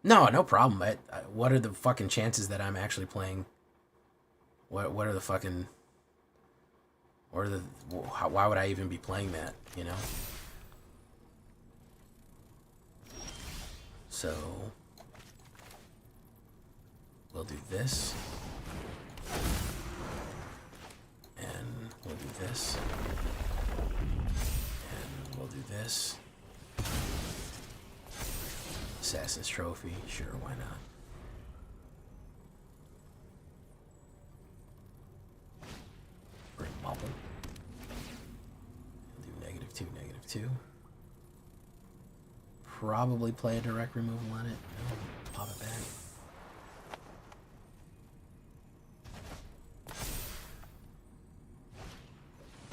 No problem. What are the fucking chances that I'm actually playing? What are the fucking... why would I even be playing that, you know? So... we'll do this. And we'll do this. And we'll do this. Assassin's Trophy, sure, why not? Bring bubble. We'll do -2, -2. Probably play a direct removal on it. No, pop it back.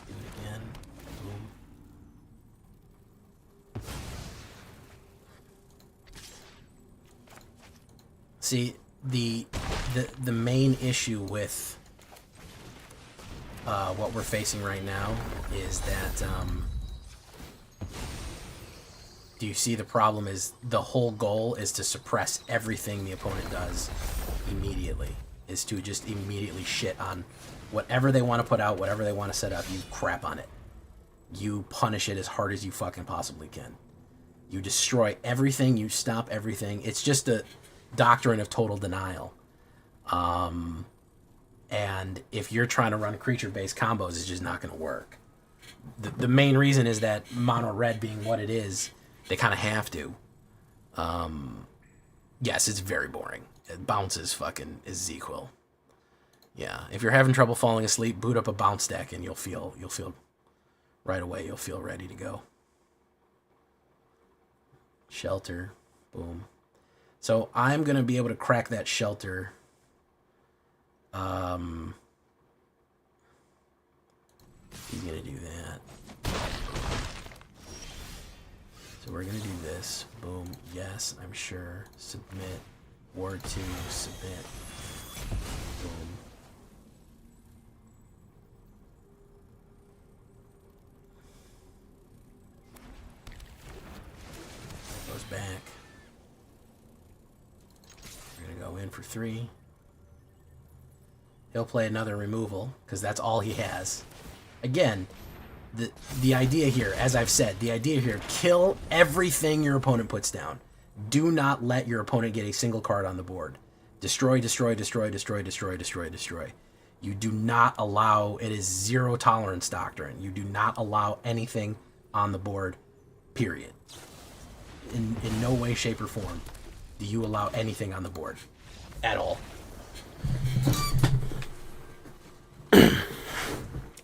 Do it again. Boom. See, the main issue with what we're facing right now is that do you see the problem is the whole goal is to suppress everything the opponent does immediately, is to just immediately shit on whatever they want to put out, whatever they want to set up. You crap on it. You punish it as hard as you fucking possibly can. You destroy everything, you stop everything. It's just a doctrine of total denial. And if you're trying to run creature-based combos, it's just not going to work. The main reason is that mono red being what it is, they kind of have to. Yes, it's very boring. It bounces fucking Ezekiel. Yeah, if you're having trouble falling asleep, boot up a bounce deck and you'll feel right away, you'll feel ready to go. Shelter, boom. So I'm going to be able to crack that shelter. He's going to do that. So we're going to do this. Boom. Yes, I'm sure. Submit. Ward 2. Submit. Boom. Goes back. We're going to go in for 3. He'll play another removal, because that's all he has. Again, the idea here, as I've said, the idea here, kill everything your opponent puts down. Do not let your opponent get a single card on the board. Destroy, destroy, destroy, destroy, destroy, destroy, destroy. You do not allow, it is zero tolerance doctrine. You do not allow anything on the board, period. In no way, shape, or form do you allow anything on the board. At all.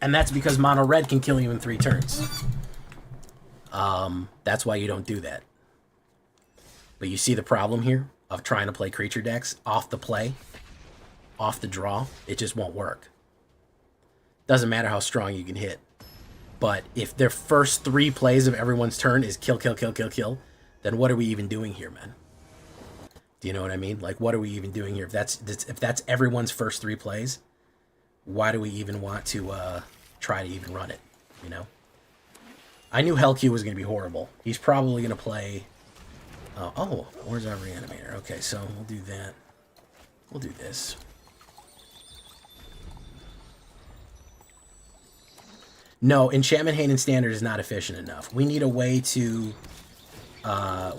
And that's because mono red can kill you in 3 turns. That's why you don't do that. But you see the problem here of trying to play creature decks off the play, off the draw. It just won't work. Doesn't matter how strong you can hit. But if their first 3 plays of everyone's turn is kill, kill, kill, kill, kill, then what are we even doing here, man? Do you know what I mean? Like, what are we even doing here? If that's everyone's first 3 plays, why do we even want to try to even run it, you know? I knew Hellq was going to be horrible. He's probably going to play... oh, where's our reanimator? Okay, so we'll do that. We'll do this. No, Enchantment Hain and Standard is not efficient enough. We need a way to...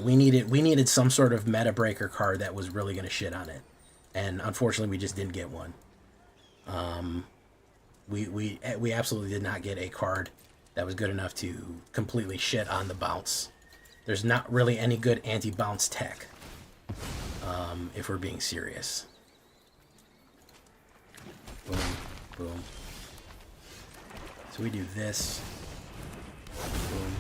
we needed some sort of meta breaker card that was really going to shit on it. And unfortunately, we just didn't get one. We absolutely did not get a card that was good enough to completely shit on the bounce. There's not really any good anti-bounce tech, if we're being serious. Boom, boom. So we do this. Boom.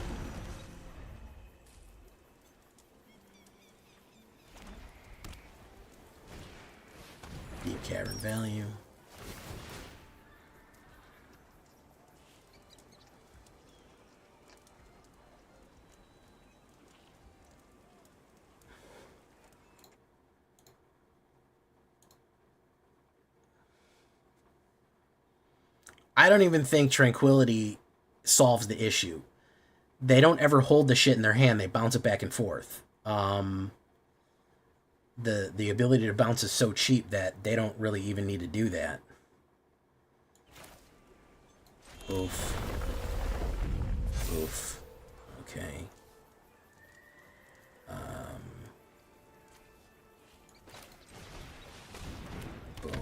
Deep Cavern value. I don't even think Tranquility solves the issue. They don't ever hold the shit in their hand. They bounce it back and forth. The ability to bounce is so cheap that they don't really even need to do that. Oof. Oof. Okay. Boom.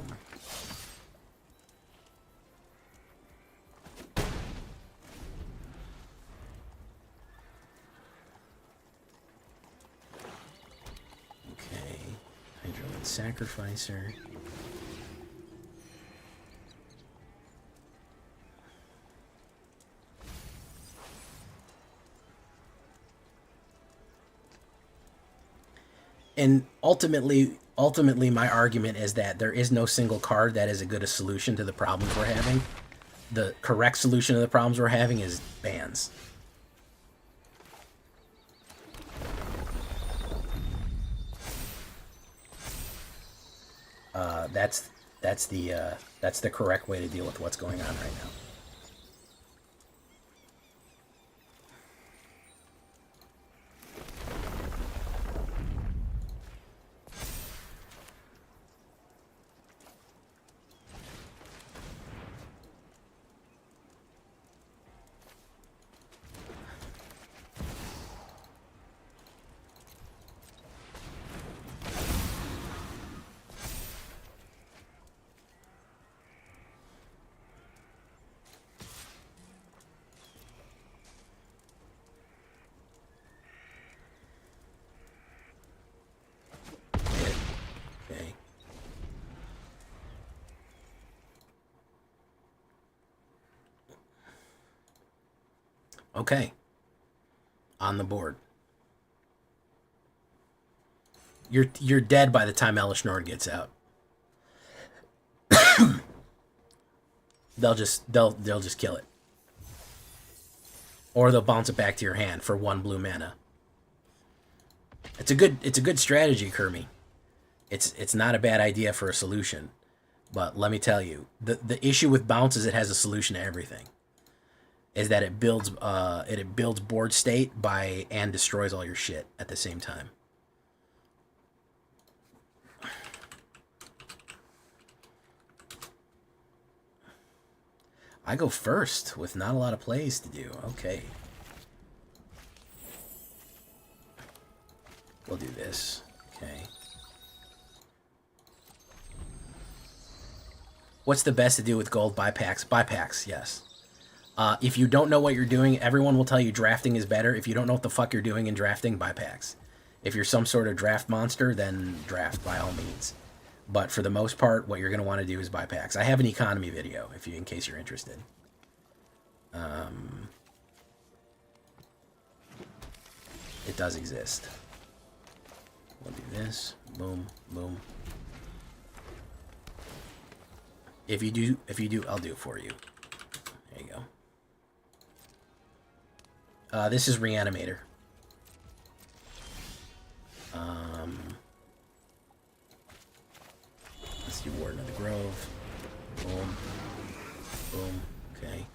Sacrificer. And ultimately my argument is that there is no single card that is as good a solution to the problems we're having. The correct solution to the problems we're having is bans. That's the correct way to deal with what's going on right now. Okay. On the board. You're dead by the time Elishnorn gets out. they'll just kill it. Or they'll bounce it back to your hand for 1 blue mana. It's a good strategy, Kermie. It's not a bad idea for a solution. But let me tell you, the issue with bounce is it has a solution to everything. Is that it builds board state and destroys all your shit at the same time. I go first with not a lot of plays to do. Okay. We'll do this. Okay. What's the best to do with gold? Buy packs. Buy packs, yes. If you don't know what you're doing, everyone will tell you drafting is better. If you don't know what the fuck you're doing in drafting, buy packs. If you're some sort of draft monster, then draft by all means. But for the most part, what you're going to want to do is buy packs. I have an economy video, in case you're interested. It does exist. We'll do this. Boom, boom. If you do, I'll do it for you. There you go. This is Reanimator. Let's do Warden of the Grove. Boom. Boom. Okay.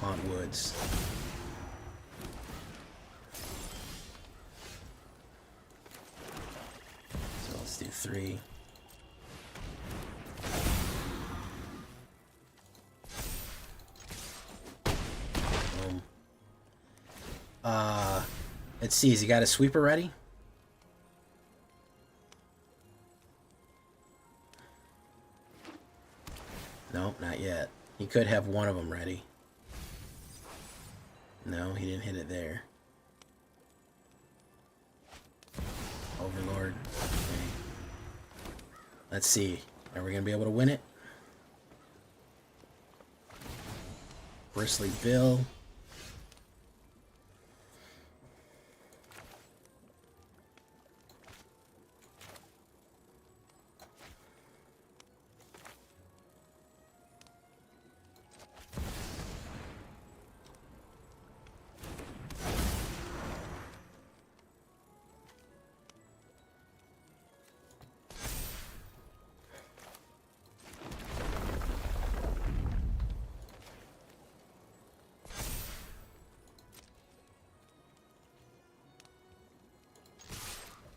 Haunt Woods. So let's do 3. Boom. Let's see, has he got a sweeper ready? Nope, not yet. He could have one of them ready. No, he didn't hit it there. Overlord. Okay. Let's see. Are we going to be able to win it? Bristly Bill.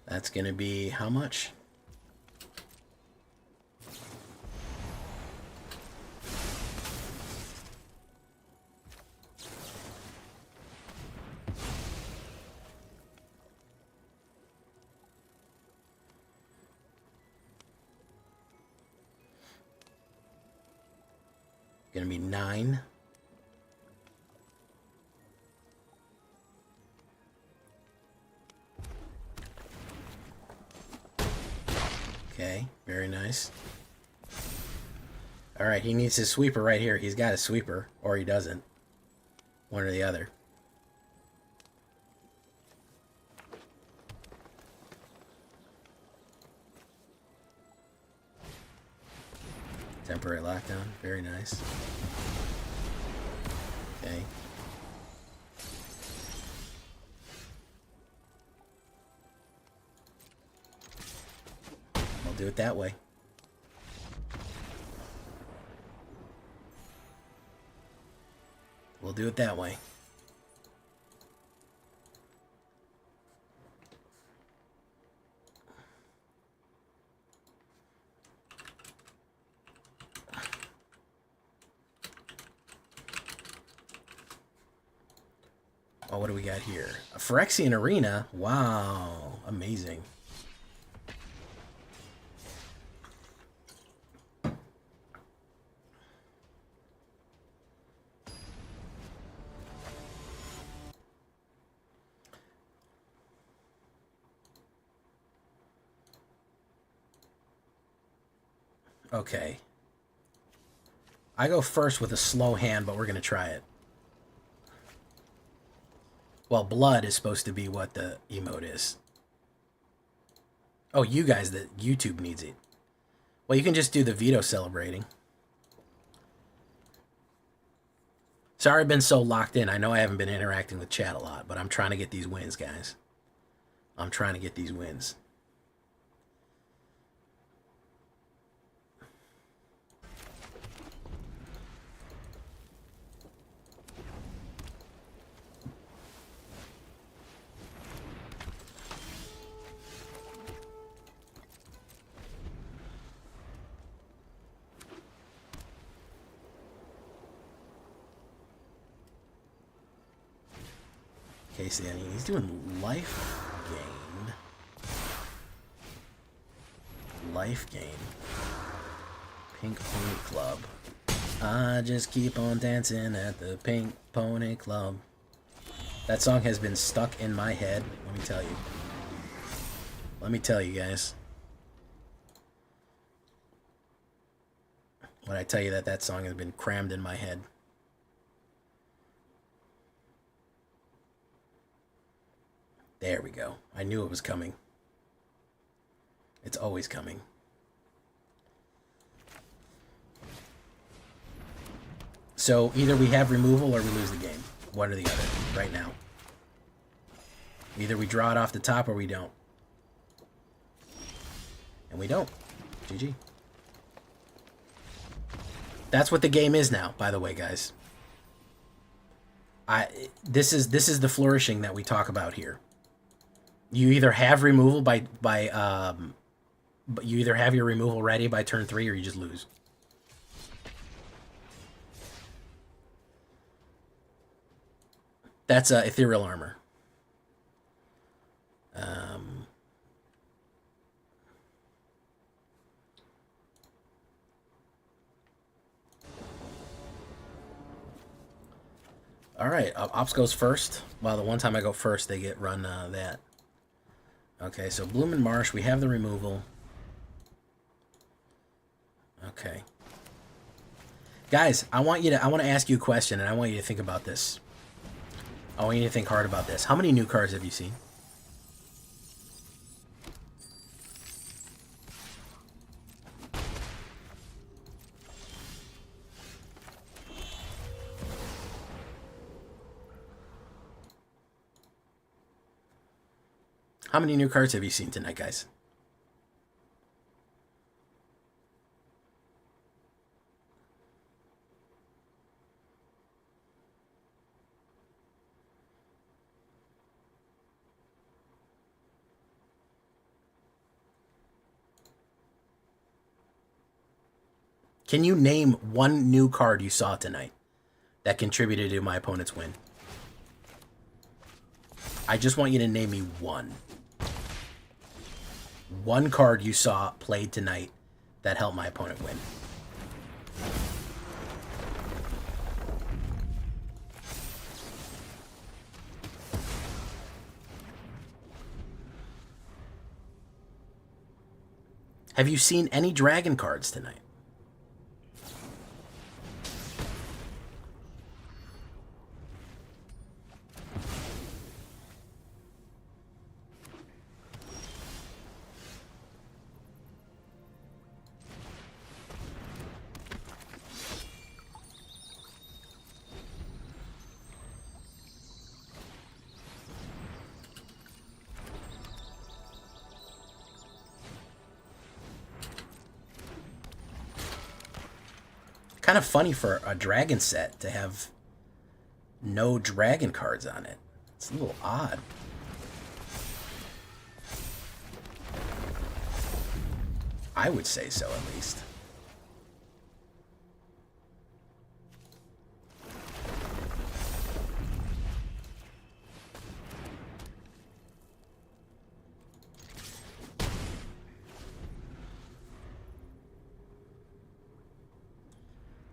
That's going to be how much? Going to be 9. Okay, very nice. Alright, he needs his sweeper right here. He's got a sweeper, or he doesn't. One or the other. Temporary lockdown, very nice. Okay. Do it that way. We'll do it that way. Oh, what do we got here? A Phyrexian Arena. Wow, amazing. Okay, I go first with a slow hand, but we're going to try it. Well, blood is supposed to be what the emote is. Oh, you guys, the YouTube needs it. Well, you can just do the veto celebrating. Sorry I've been so locked in. I know I haven't been interacting with chat a lot, but I'm trying to get these wins, guys. I'm trying to get these wins. Casey, he's doing life gain. Life gain. Pink Pony Club. I just keep on dancing at the Pink Pony Club. That song has been stuck in my head, let me tell you. Let me tell you guys. When I tell you that that song has been crammed in my head. There we go. I knew it was coming. It's always coming. So either we have removal or we lose the game. One or the other, right now. Either we draw it off the top or we don't. And we don't. GG. That's what the game is now, by the way, guys. This is the flourishing that we talk about here. You either have removal you either have your removal ready by turn 3 or you just lose. That's ethereal armor. All right, Ops goes first. Well, the one time I go first, they get run that. Okay, so Bloom and Marsh, we have the removal. Okay. Guys, I want to ask you a question, and I want you to think about this. I want you to think hard about this. How many new cards have you seen? How many new cards have you seen tonight, guys? Can you name one new card you saw tonight that contributed to my opponent's win? I just want you to name me one. One card you saw played tonight that helped my opponent win. Have you seen any dragon cards tonight? Kind of funny for a dragon set to have no dragon cards on it. It's a little odd. I would say so, at least.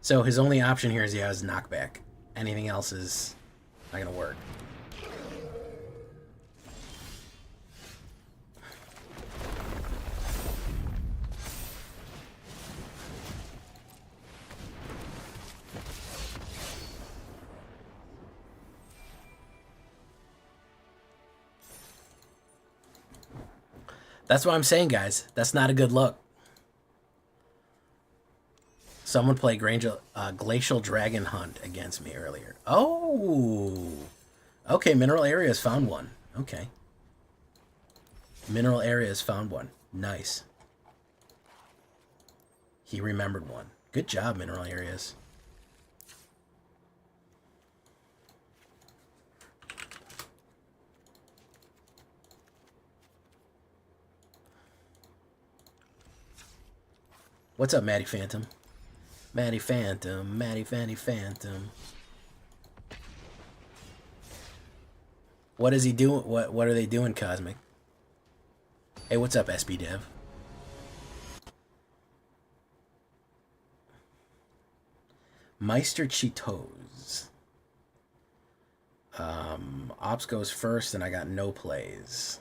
So his only option here is he has knockback. Anything else is not going to work. That's what I'm saying, guys. That's not a good look. Someone played Glacial Dragon Hunt against me earlier. Oh! Okay, Mineral Areas found one. Okay. Mineral Areas found one. Nice. He remembered one. Good job, Mineral Areas. What's up, Maddie Phantom? Maddie Phantom, Maddie Fanny Phantom. What is he doing? What are they doing, Cosmic? Hey, what's up, SB Dev? Meister Cheetos. Ops goes first, and I got no plays.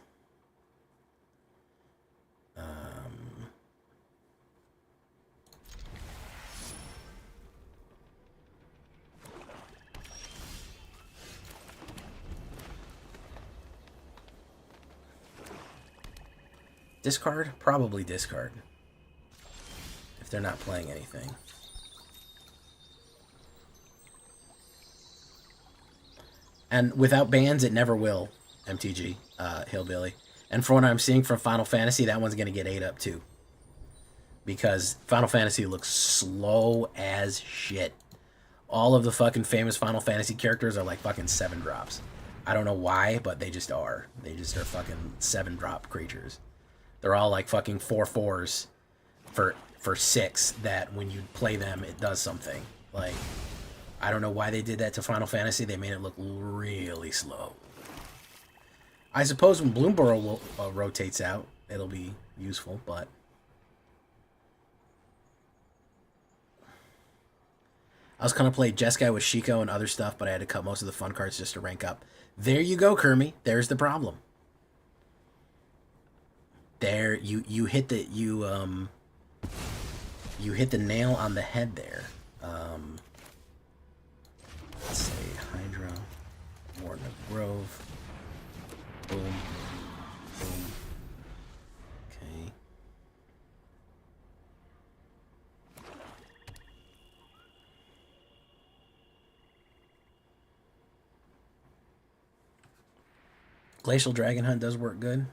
Discard? Probably discard. If they're not playing anything. And without bans, it never will, MTG, Hillbilly. And from what I'm seeing from Final Fantasy, that one's going to get ate up too. Because Final Fantasy looks slow as shit. All of the fucking famous Final Fantasy characters are like fucking 7-drops. I don't know why, but they just are. They just are fucking 7-drop creatures. They're all like fucking 4/4s for 6 that when you play them, it does something. Like, I don't know why they did that to Final Fantasy. They made it look really slow. I suppose when Bloomborough rotates out, it'll be useful, but... I was going to play Jeskai with Shiko and other stuff, but I had to cut most of the fun cards just to rank up. There you go, Kermie. There's the problem. There, you hit the you hit the nail on the head there. Let's say Hydra, Warden of Grove, boom, boom. Okay. Glacial Dragon Hunt does work good.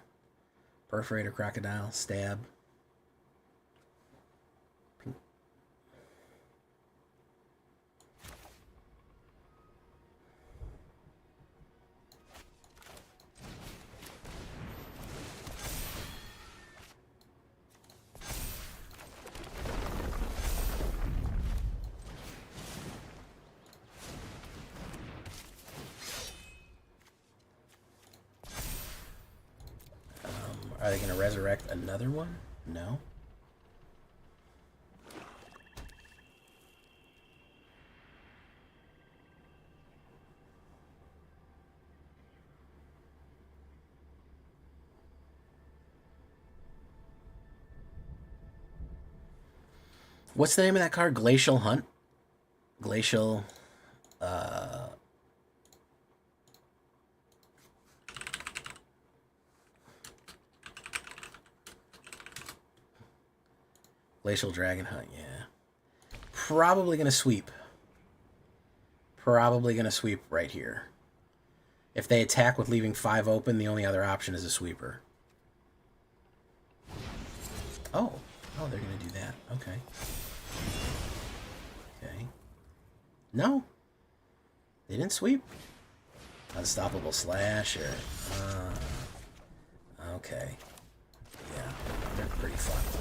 Perforator, Crocodile, Stab. Are they going to resurrect another one? No. What's the name of that card? Glacial Hunt? Glacial... Glacial Dragon Hunt, yeah. Probably going to sweep. Probably going to sweep right here. If they attack with leaving 5 open, the only other option is a sweeper. Oh. Oh, they're going to do that. Okay. Okay. No. They didn't sweep. Unstoppable Slash or... okay. Yeah. They're pretty fucked.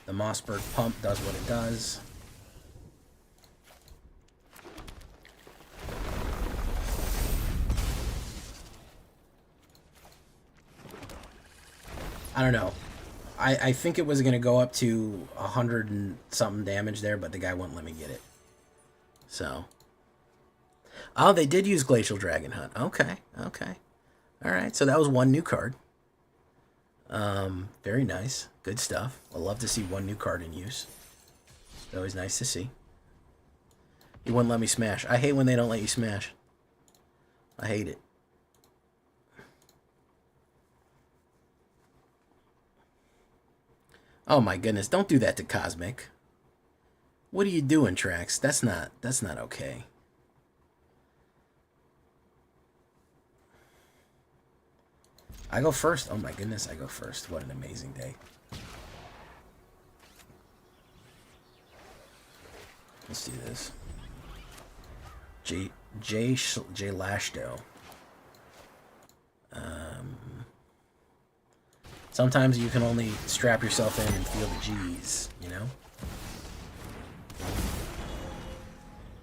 The Mossberg Pump does what it does. I don't know. I think it was going to go up to 100 and something damage there, but the guy wouldn't let me get it. So. Oh, they did use Glacial Dragon Hunt. Okay, okay. Alright, so that was one new card. Very nice. Good stuff. I love to see one new card in use. It's always nice to see. You wouldn't let me smash. I hate when they don't let you smash. I hate it. Oh my goodness, don't do that to Cosmic. What are you doing, Trax? That's not okay. I go first. Oh my goodness, I go first. What an amazing day. Let's do this. J Lashdo. Sometimes you can only strap yourself in and feel the G's, you know?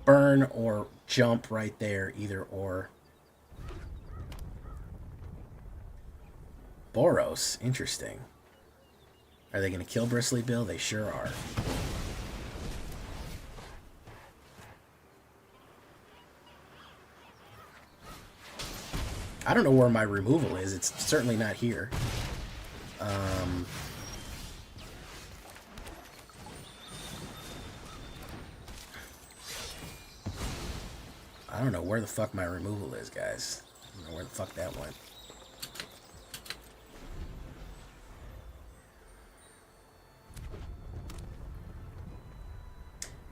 Burn or jump right there, either or. Boros, interesting. Are they going to kill Bristly Bill? They sure are. I don't know where my removal is. It's certainly not here. I don't know where the fuck my removal is, guys. I don't know where the fuck that went.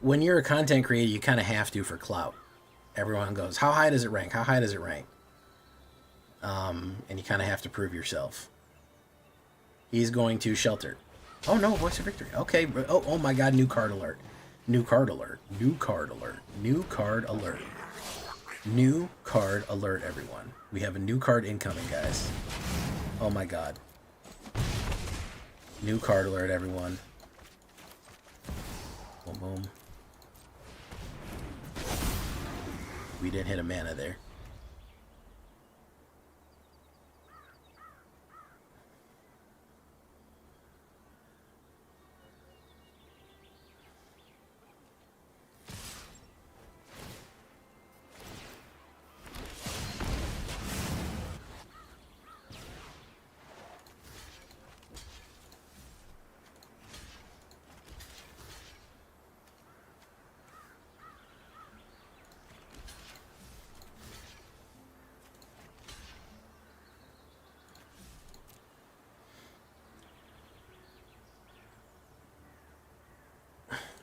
When you're a content creator, you kind of have to for clout. Everyone goes, how high does it rank? How high does it rank? And you kind of have to prove yourself. He's going to shelter. Oh no, Voice of Victory. Okay. Oh my god, new card alert. New card alert. New card alert. New card alert. New card alert, everyone. We have a new card incoming, guys. Oh my god. New card alert, everyone. Boom, boom. We didn't hit a mana there.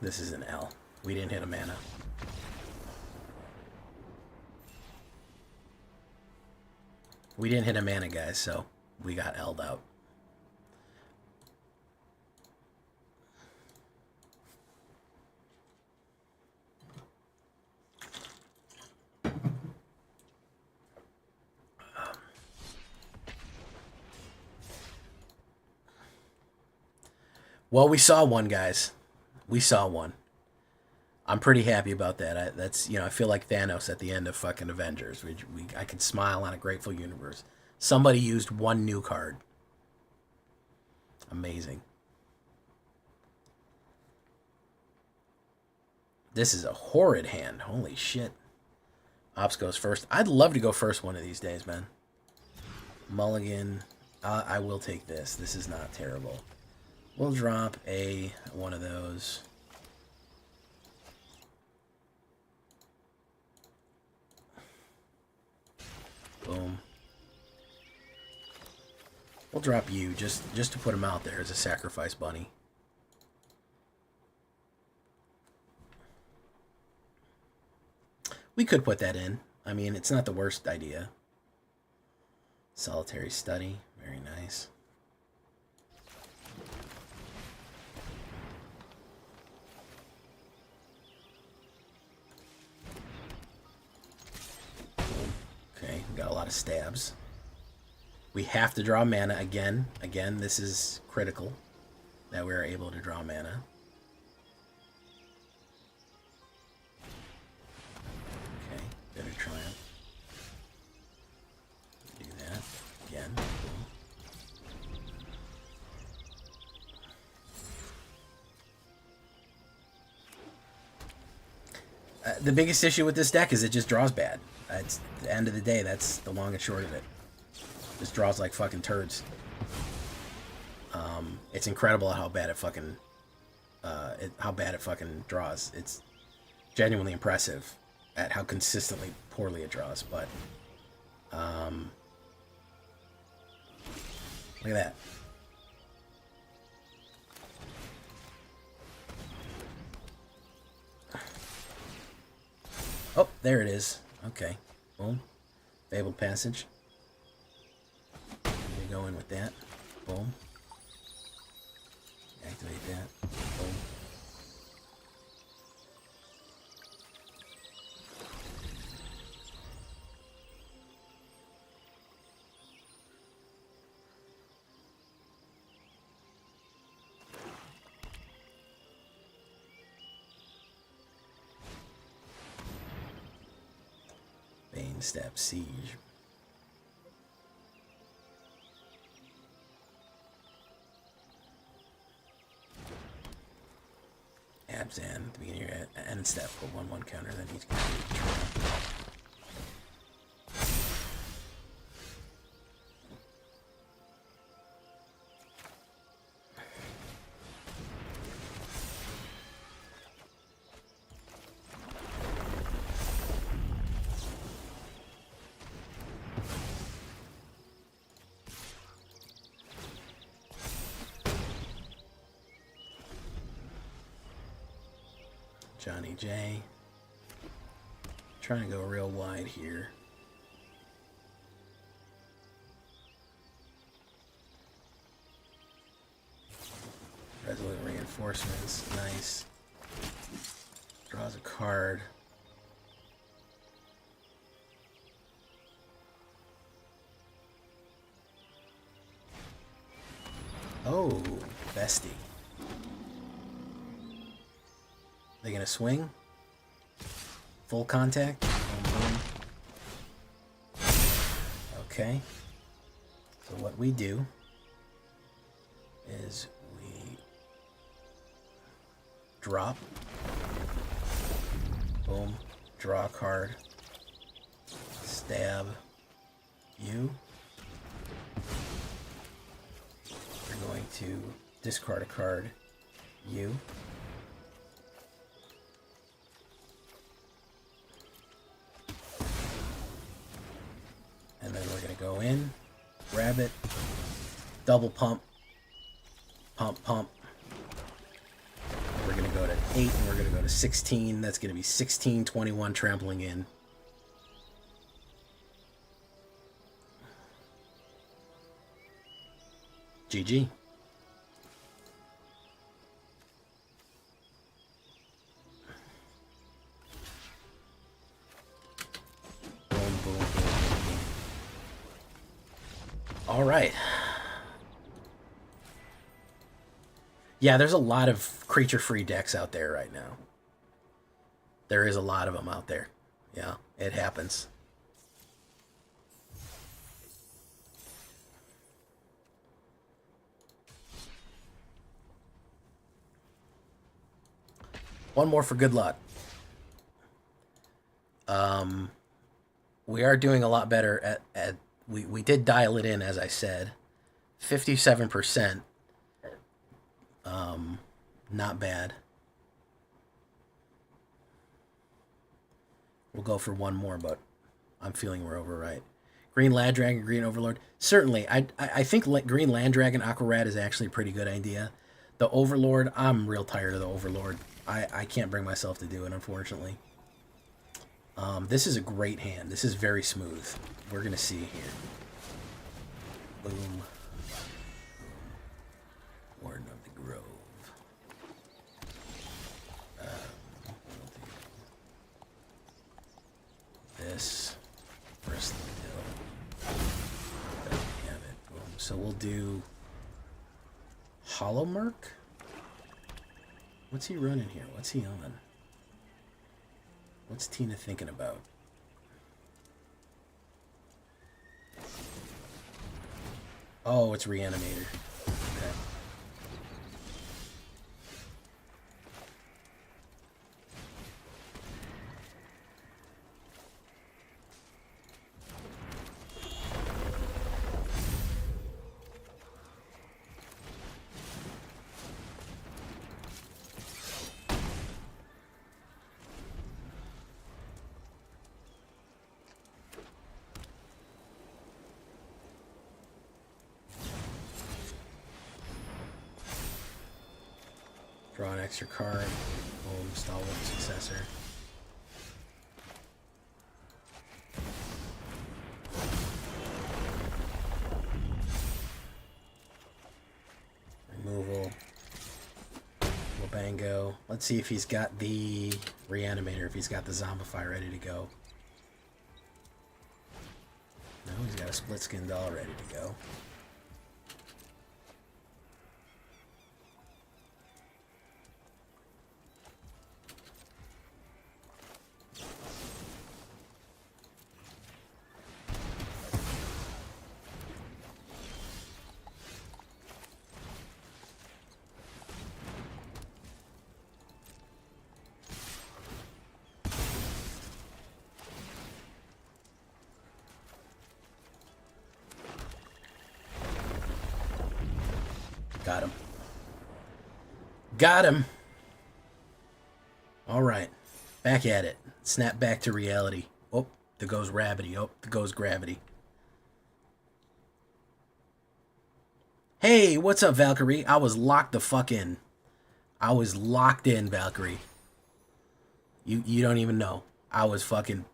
This is an L. We didn't hit a mana. We didn't hit a mana, guys, so we got L'd out. Well, we saw one, guys. We saw one. I'm pretty happy about that. That's, you know, I feel like Thanos at the end of fucking Avengers. I can smile on a grateful universe. Somebody used one new card. Amazing. This is a horrid hand. Holy shit. Ops goes first. I'd love to go first one of these days, man. Mulligan. I will take this. This is not terrible. We'll drop one of those. Boom. We'll drop you just to put him out there as a sacrifice bunny. We could put that in. I mean, it's not the worst idea. Solitary Study. Very nice. Okay, we got a lot of stabs. We have to draw mana again. Again, this is critical that we're able to draw mana. Okay, Bitter Triumph. Do that again. The biggest issue with this deck is it just draws bad. It's the end of the day. That's the long and short of it. Just draws like fucking turds. It's incredible how bad it fucking, draws. genuinely impressive at how consistently poorly it draws. But look at that. Oh, there it is. Okay. Boom. Fabled Passage. We go in with that. Boom. Activate that. Boom. Step Siege. Abzan, at the beginning of your end step, put 1/1 counter, then each control. Johnny J. Trying to go real wide here. Resolute Reinforcements, nice. Draws a card. Oh, bestie. They gonna swing? Full contact? Boom, boom. Okay. So what we do is we drop. Boom. Draw a card. Stab you. We're going to discard a card. You. And then we're going to go in, grab it, double pump, pump, pump. We're going to go to 8 and we're going to go to 16. That's going to be 16, 21 trampling in. GG. All right. Yeah, there's a lot of creature-free decks out there right now. There is a lot of them out there. Yeah, it happens. One more for good luck. We are doing a lot better at we did dial it in, as I said. 57%. Not bad. We'll go for one more, but I'm feeling we're over right. Green Land Dragon, Green Overlord. Certainly, I think Green Land Dragon Aqua Rat is actually a pretty good idea. The Overlord, I'm real tired of the Overlord. I can't bring myself to do it, unfortunately. This is a great hand. This is very smooth. We're going to see here. Boom. Warden of the Grove. This. First hill. There we have it. Boom. So we'll do Hollow Merc. What's he running here? What's he on? What's Tina thinking about? Oh, it's Reanimator. Okay. Draw an extra card. Boom, Stalwart Successor. Removal. Bango. Let's see if he's got the Reanimator, if he's got the Zombify ready to go. No, he's got a Split Skin Doll ready to go. Got him. Got him. All right. Back at it. Snap back to reality. Oh, there goes Rabbity. Oh, there goes Gravity. Hey, what's up, Valkyrie? I was locked the fuck in. I was locked in, Valkyrie. You don't even know. I was fucking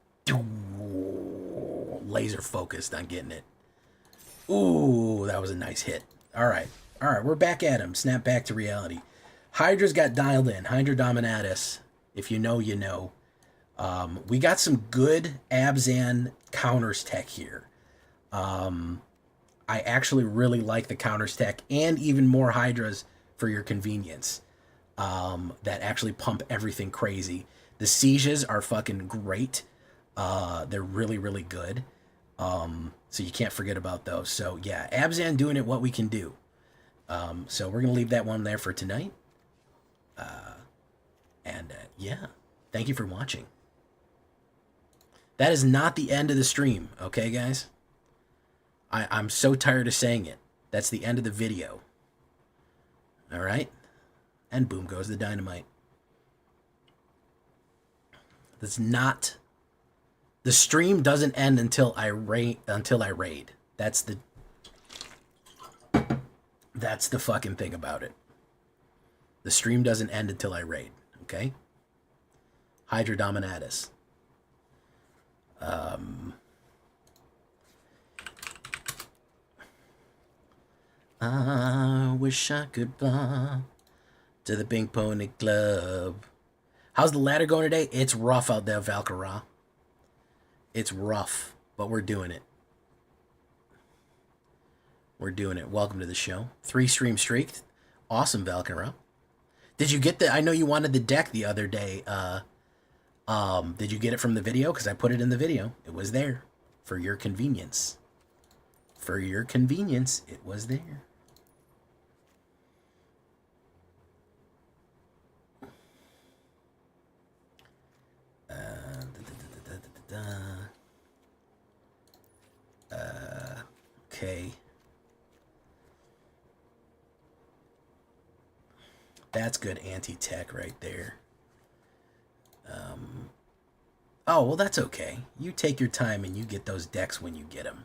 laser focused on getting it. Ooh, that was a nice hit. All right. All right, we're back at him. Snap back to reality. Hydra's got dialed in. Hydra Dominatus. If you know, you know. We got some good Abzan counters tech here. I actually really like the counters tech and even more Hydras for your convenience. That actually pump everything crazy. The sieges are fucking great. They're really, really good. So you can't forget about those. So yeah, Abzan doing it what we can do. So we're going to leave that one there for tonight. Yeah, thank you for watching. That is not the end of the stream, okay, guys? I'm so tired of saying it. That's the end of the video. All right? And boom goes the dynamite. That's not... The stream doesn't end until I raid. That's the fucking thing about it. The stream doesn't end until I raid, okay? Hydra Dominatus. I wish I could fly to the Pink Pony Club. How's the ladder going today? It's rough out there, Valkyra. It's rough, but we're doing it. We're doing it. Welcome to the show. 3 stream streaked. Awesome, Valkyra. Did you get the... I know you wanted the deck the other day. Did you get it from the video? Because I put it in the video. It was there. For your convenience. For your convenience, it was there. Okay. That's good anti-tech right there. Oh, well, that's okay. You take your time and you get those decks when you get them.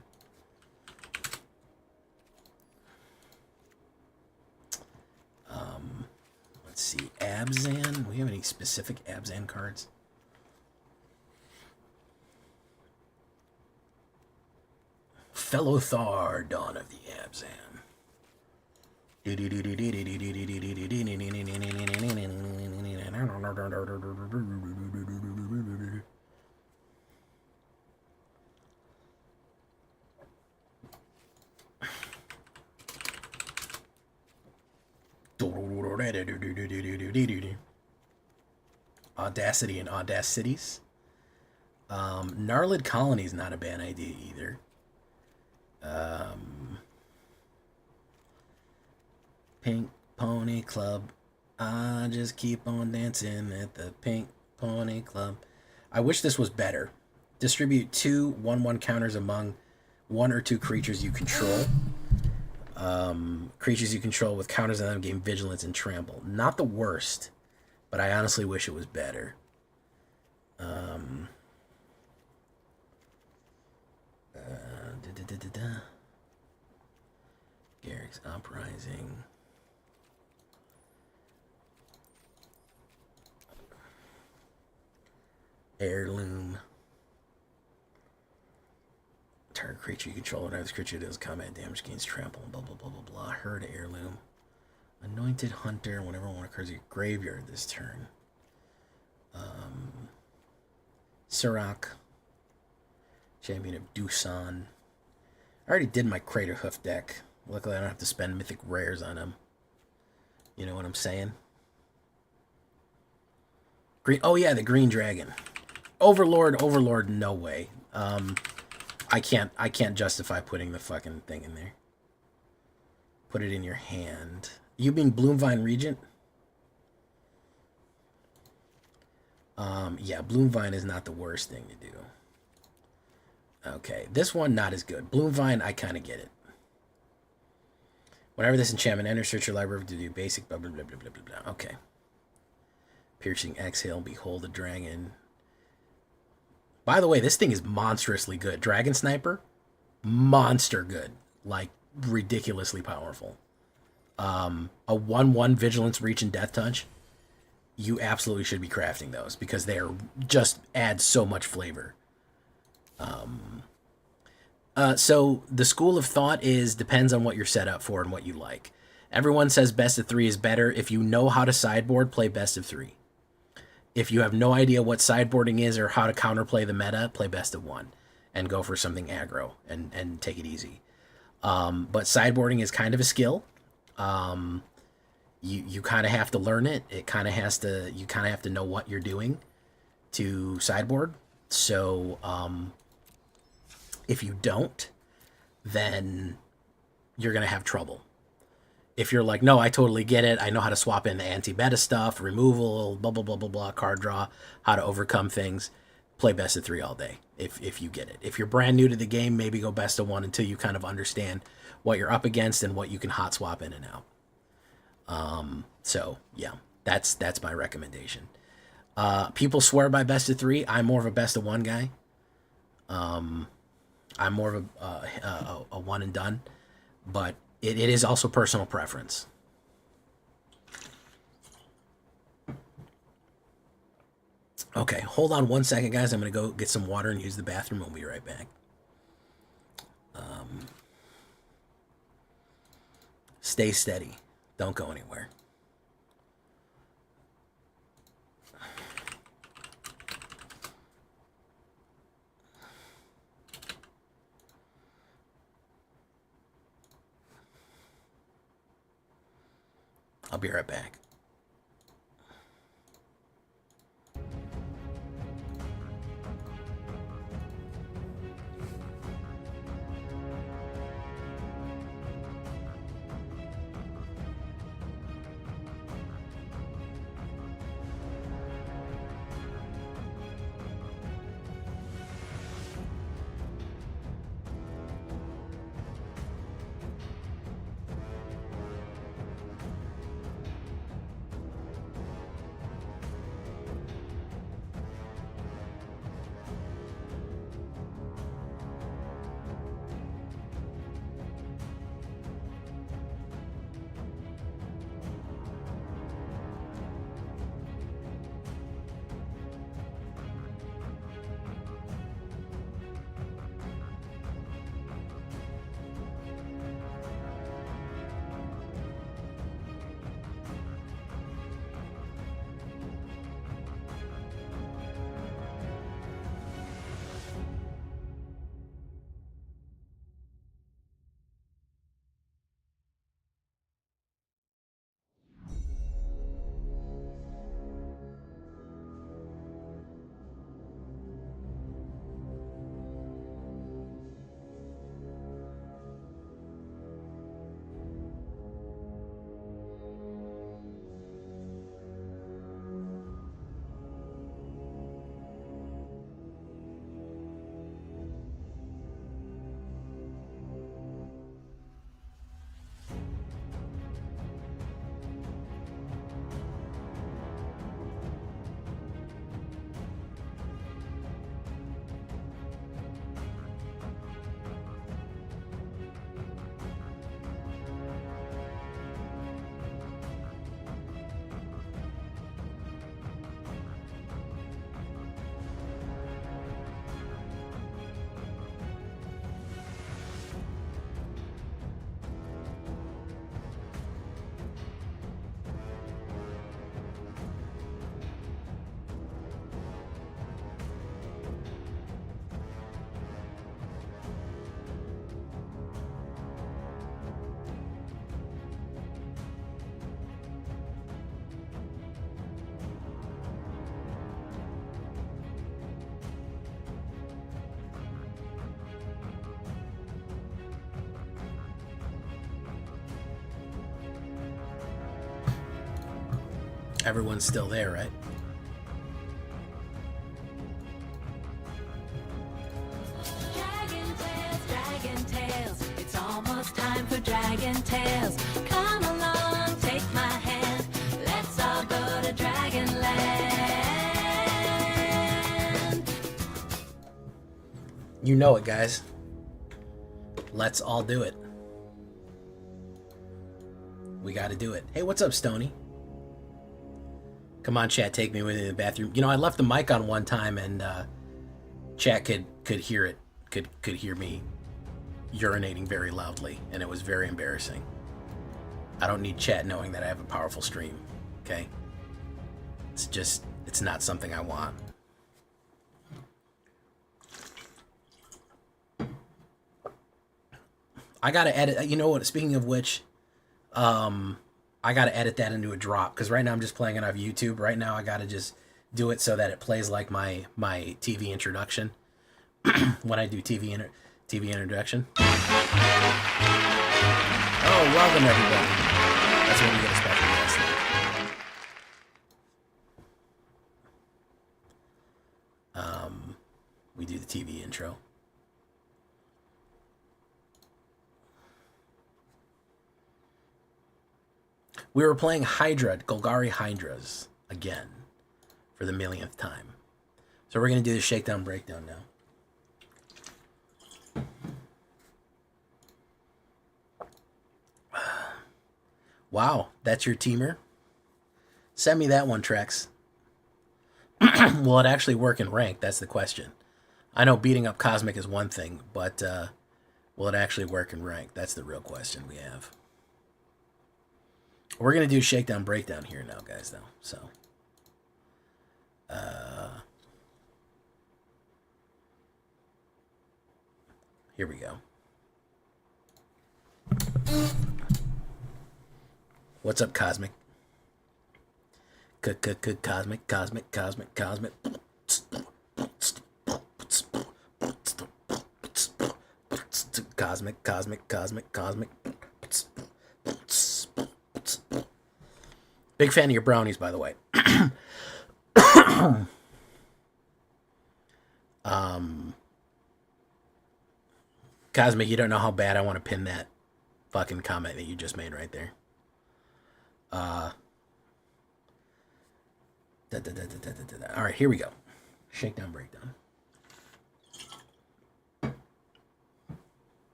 Let's see. Abzan. Do we have any specific Abzan cards? Fellow Thar, Dawn of the Abzan. Audacity and Audacities. Gnarled Colony is not a bad idea either. Pink Pony Club. I just keep on dancing at the Pink Pony Club. I wish this was better. Distribute 2 1/1 counters among 1 or 2 creatures you control. Creatures you control with counters on them gain vigilance and trample. Not the worst, but I honestly wish it was better. Garrick's Uprising. Heirloom. Target creature you control. Whenever this creature does combat damage, gains trample. Blah, blah, blah, blah, blah. Herd Heirloom. Anointed Hunter. Whenever one occurs in your graveyard this turn. Sirach. Champion of Doosan. I already did my Crater Hoof deck. Luckily, I don't have to spend mythic rares on him. You know what I'm saying? Green. Oh yeah, the green dragon. Overlord. No way. I can't justify putting the fucking thing in there. Put it in your hand. You being Bloomvine Regent? Yeah, Bloomvine is not the worst thing to do. Okay, this one not as good. Bloomvine, I kind of get it. Whenever this enchantment enters, search your library to do basic blah blah blah blah blah blah. Okay. Piercing Exhale, Behold the Dragon. By the way, this thing is monstrously good. Dragon Sniper, monster good. Like, ridiculously powerful. A 1/1 Vigilance, Reach, and Death Touch. You absolutely should be crafting those because they are just add so much flavor. So the school of thought is depends on what you're set up for and what you like. Everyone says best of 3 is better. If you know how to sideboard, play best of 3. If you have no idea what sideboarding is or how to counterplay the meta, play best of 1 and go for something aggro and take it easy. But sideboarding is kind of a skill. You kind of have to learn it. You kind of have to know what you're doing to sideboard. So if you don't, then you're going to have trouble. If you're like, no, I totally get it. I know how to swap in the anti-meta stuff, removal, blah, blah, blah, blah, blah, card draw, how to overcome things, play best of 3 all day if you get it. If you're brand new to the game, maybe go best of 1 until you kind of understand what you're up against and what you can hot swap in and out. So, yeah, that's my recommendation. People swear by best of 3. I'm more of a best of 1 guy. I'm more of a one and done, but it is also personal preference. Okay, hold on 1 second, guys. I'm going to go get some water and use the bathroom. We'll be right back. Stay steady. Don't go anywhere. I'll be right back. Everyone's still there, right? Dragon Tales, it's almost time for Dragon Tales. Come along, take my hand, let's all go to Dragonland. You know it, guys. Let's all do it. We got to do it. Hey, what's up, Stony? Come on, chat, take me with you in the bathroom. You know, I left the mic on one time, and chat could hear it, could hear me urinating very loudly, and it was very embarrassing. I don't need chat knowing that I have a powerful stream, okay? It's not something I want. I gotta edit, you know what, speaking of which, I gotta edit that into a drop, because right now I'm just playing it off YouTube. Right now I gotta just do it so that it plays like my TV introduction when I do TV introduction. Oh, welcome everybody. That's when we get a special guest. We do the TV intro. We were playing Hydra, Golgari Hydras, again, for the millionth time. So we're going to do the shakedown breakdown now. Wow, that's your teamer? Send me that one, Trex. Will it actually work in rank? That's the question. I know beating up Cosmic is one thing, but will it actually work in rank? That's the real question we have. We're going to do shakedown breakdown here now, guys, though. So, here we go. What's up, Cosmic? Cosmic. Cosmic. Big fan of your brownies, by the way. Cosmic, you don't know how bad I want to pin that fucking comment that you just made right there. All right, here we go. Shakedown breakdown.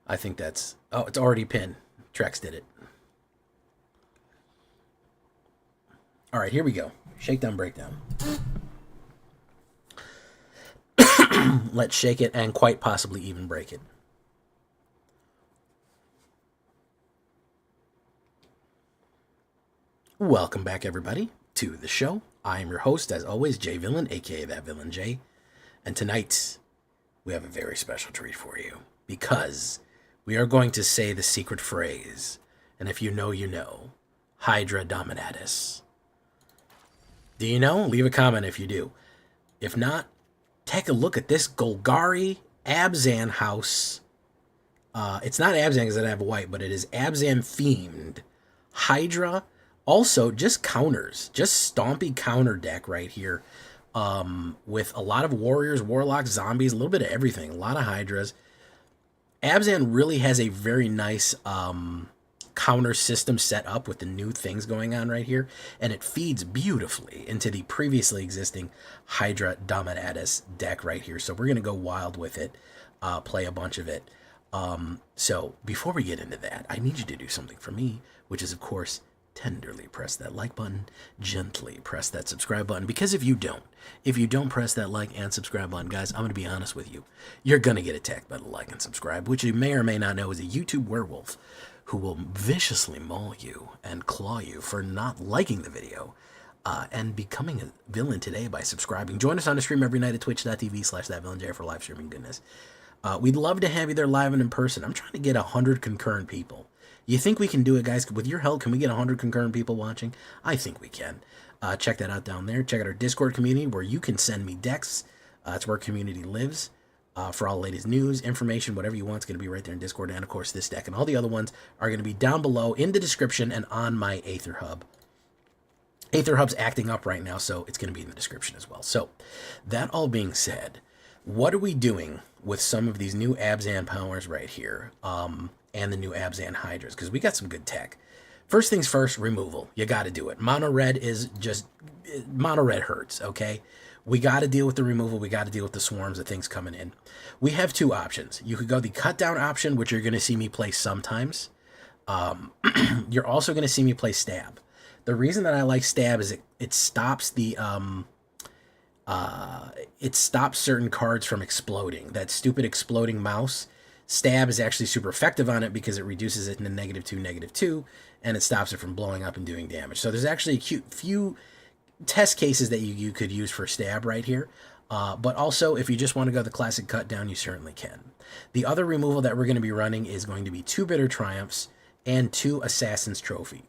I think that's... Oh, it's already pinned. Trex did it. All right, here we go. Shakedown breakdown. Let's shake it and quite possibly even break it. Welcome back, everybody, to the show. I am your host, as always, Jay Villain, aka That Villain Jay. And tonight, we have a very special treat for you, because we are going to say the secret phrase. And if you know, you know. Hydra Dominatus. Do you know? Leave a comment if you do. If not, take a look at this Golgari Abzan house. It's not Abzan because I have a white, but it is Abzan themed Hydra. Also, just counters. Just stompy counter deck right here. With a lot of warriors, warlocks, zombies, a little bit of everything. A lot of Hydras. Abzan really has a very nice counter system set up with the new things going on right here, and it feeds beautifully into the previously existing Hydra Dominatus deck right here. So we're going to go wild with it, play a bunch of it. So before we get into that, I need you to do something for me, which is, of course, tenderly press that like button, gently press that subscribe button, because if you don't press that like and subscribe button, guys, I'm going to be honest with you, you're going to get attacked by the like and subscribe, which you may or may not know is a YouTube werewolf who will viciously maul you and claw you for not liking the video, and becoming a villain today by subscribing. Join us on the stream every night at twitch.tv/thatvillainj for live streaming goodness. We'd love to have you there live and in person. I'm trying to get 100 concurrent people. You think we can do it, guys? With your help, can we get 100 concurrent people watching? I think we can. Check that out down there. Check out our Discord community where you can send me decks. It's where community lives. for all the latest news, information, whatever you want. It's going to be right there in Discord. And of course, this deck and all the other ones are going to be down below in the description and on my AetherHub. AetherHub's acting up right now, so it's going to be in the description as well. So that all being said, what are we doing with some of these new Abzan powers right here, and the new Abzan Hydras? Because we got some good tech. First things first, removal. You got to do it. Mono red is just, mono red hurts, okay? We got to deal with the removal. We got to deal with the swarms of things coming in. We have two options. You could go the cut down option, which you're going to see me play sometimes. You're also going to see me play stab. The reason that I like stab is it stops the it stops certain cards from exploding. That stupid exploding mouse. Stab is actually super effective on it because it reduces it into -2, and it stops it from blowing up and doing damage. So there's actually a few test cases that you could use for stab right here. But also, if you just want to go the classic cut down, you certainly can. The other removal that we're going to be running is going to be 2 Bitter Triumphs and 2 Assassin's Trophy.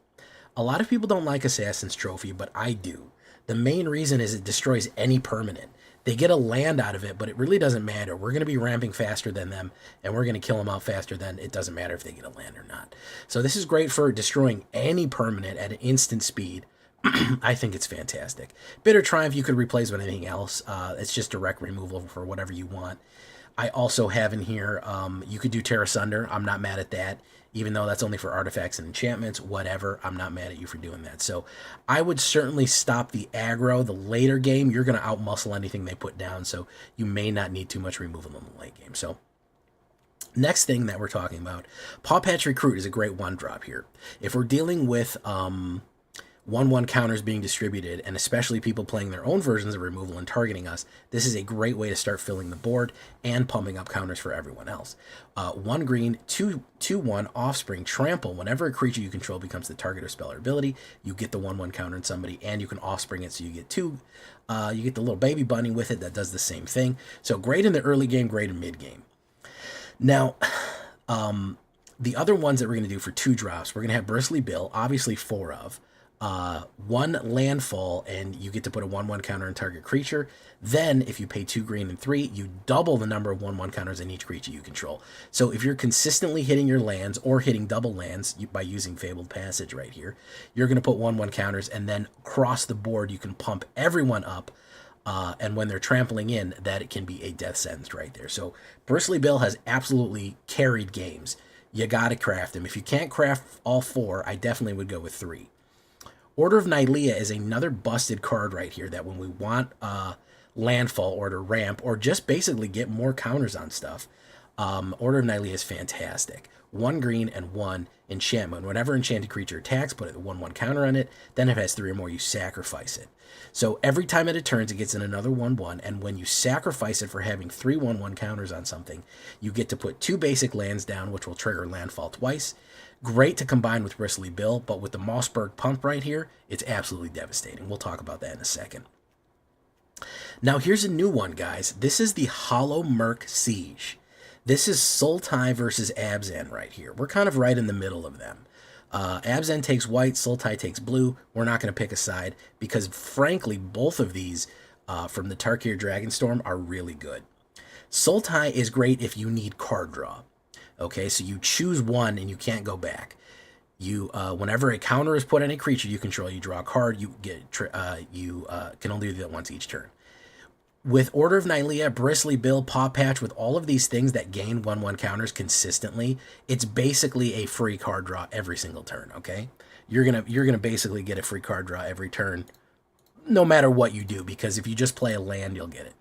A lot of people don't like Assassin's Trophy, but I do. The main reason is it destroys any permanent. They get a land out of it, but it really doesn't matter. We're going to be ramping faster than them, and we're going to kill them out faster than it doesn't matter if they get a land or not. So this is great for destroying any permanent at an instant speed. I think it's fantastic. Bitter Triumph you could replace with anything else. It's just direct removal for whatever you want. I also have in here, you could do Terra Sunder. I'm not mad at that. Even though that's only for artifacts and enchantments, whatever, I'm not mad at you for doing that. So I would certainly stop the aggro. The later game, you're going to outmuscle anything they put down, so you may not need too much removal in the late game. So next thing that we're talking about, Paw Patch Recruit is a great one-drop here. If we're dealing with 1/1 counters being distributed, and especially people playing their own versions of removal and targeting us, this is a great way to start filling the board and pumping up counters for everyone else. 1 green, 2/1 Offspring Trample. Whenever a creature you control becomes the target of spell or ability, you get the 1/1 counter in somebody, and you can Offspring it, so you get 2. You get the little baby bunny with it that does the same thing. So great in the early game, great in mid game. Now, the other ones that we're going to do for 2 drops, we're going to have Bristly Bill, obviously 4 of. 1 landfall, and you get to put a 1/1 counter on target creature. Then, if you pay 2 green and 3, you double the number of 1/1 counters in each creature you control. So if you're consistently hitting your lands or hitting double lands by using Fabled Passage right here, you're going to put 1/1 counters, and then across the board you can pump everyone up. And when they're trampling in, that it can be a death sentence right there. So Bristly Bill has absolutely carried games. You got to craft them. If you can't craft all 4, I definitely would go with 3. Order of Nylea is another busted card right here that when we want landfall or to ramp or just basically get more counters on stuff, Order of Nylea is fantastic. 1 green and 1 enchantment. Whenever enchanted creature attacks, put a 1/1 counter on it. Then if it has 3 or more, you sacrifice it. So every time it turns, it gets in another 1/1, and when you sacrifice it for having 3 1/1 counters on something, you get to put 2 basic lands down, which will trigger landfall twice. Great to combine with Bristly Bill, but with the Mossberg pump right here, it's absolutely devastating. We'll talk about that in a second. Now here's a new one, guys. This is the Hollow Merc Siege. This is Sultai versus Abzan right here. We're kind of right in the middle of them. Abzan takes white, Sultai takes blue. We're not going to pick a side because, frankly, both of these from the Tarkir Dragonstorm are really good. Sultai is great if you need card draw. Okay, so you choose 1 and you can't go back. You, whenever a counter is put on a creature you control, you draw a card. You get can only do that once each turn. With Order of Nylea, Bristly Bill, Paw Patch, with all of these things that gain 1/1 counters consistently, it's basically a free card draw every single turn. Okay, you're gonna basically get a free card draw every turn, no matter what you do, because if you just play a land, you'll get it.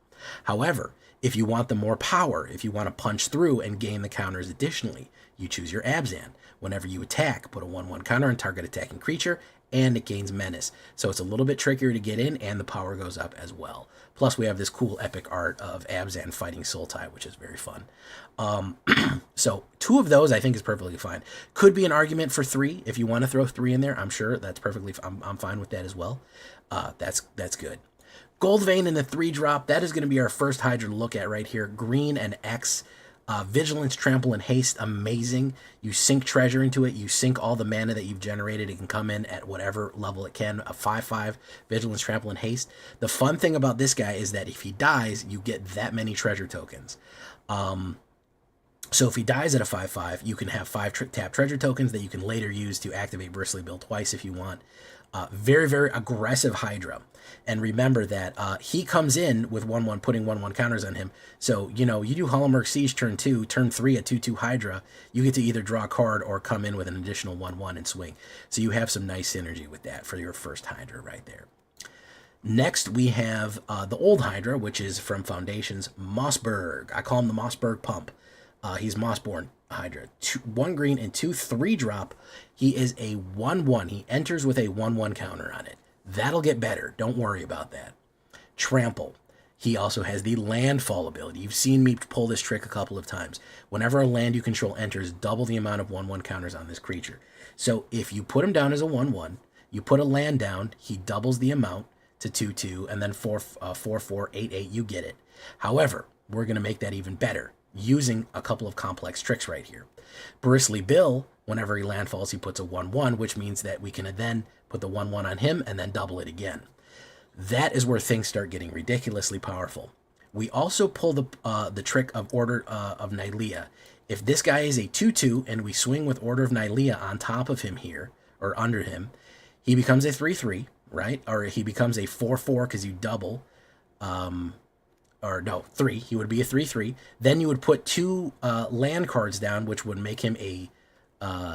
However, if you want the more power, if you want to punch through and gain the counters additionally, you choose your Abzan. Whenever you attack, put a 1/1 counter on target attacking creature, and it gains menace. So it's a little bit trickier to get in, and the power goes up as well. Plus, we have this cool epic art of Abzan fighting Sultai, which is very fun. So 2 of those I think is perfectly fine. Could be an argument for 3 if you want to throw 3 in there. I'm sure that's perfectly. I'm fine with that as well. That's good. Gold Vein in the 3-drop. That is going to be our first Hydra to look at right here. Green and X. Vigilance, Trample, and Haste, amazing. You sink treasure into it. You sink all the mana that you've generated. It can come in at whatever level it can. A 5/5, Vigilance, Trample, and Haste. The fun thing about this guy is that if he dies, you get that many treasure tokens. So if he dies at a 5/5, you can have 5 tap treasure tokens that you can later use to activate Bristly Bill twice if you want. Very, very aggressive Hydra. And remember that he comes in with 1/1, putting 1/1 counters on him. So, you know, you do Hollowmurk Siege turn 2, turn 3, a 2/2 Hydra, you get to either draw a card or come in with an additional 1/1 and swing. So you have some nice synergy with that for your first Hydra right there. Next, we have the old Hydra, which is from Foundation's Mossberg. I call him the Mossberg Pump. He's Mossborn Hydra. 1 green and 2 3-drop. He is a 1/1. He enters with a 1/1 counter on it. That'll get better. Don't worry about that. Trample. He also has the landfall ability. You've seen me pull this trick a couple of times. Whenever a land you control enters, double the amount of 1/1 counters on this creature. So if you put him down as a 1/1, you put a land down, he doubles the amount to 2/2, and then 4/4, 8/8, you get it. However, we're going to make that even better using a couple of complex tricks right here. Bristly Bill, whenever he landfalls, he puts a 1/1, which means that we can then put the 1/1 on him and then double it again. That is where things start getting ridiculously powerful. We also pull the trick of Order of Nylea. If this guy is a 2/2 and we swing with Order of Nylea on top of him here, or under him, he becomes a 3/3, right? Or he becomes a 4/4 because you double. Or no, 3. He would be a 3/3. Then you would put 2 land cards down, which would make him a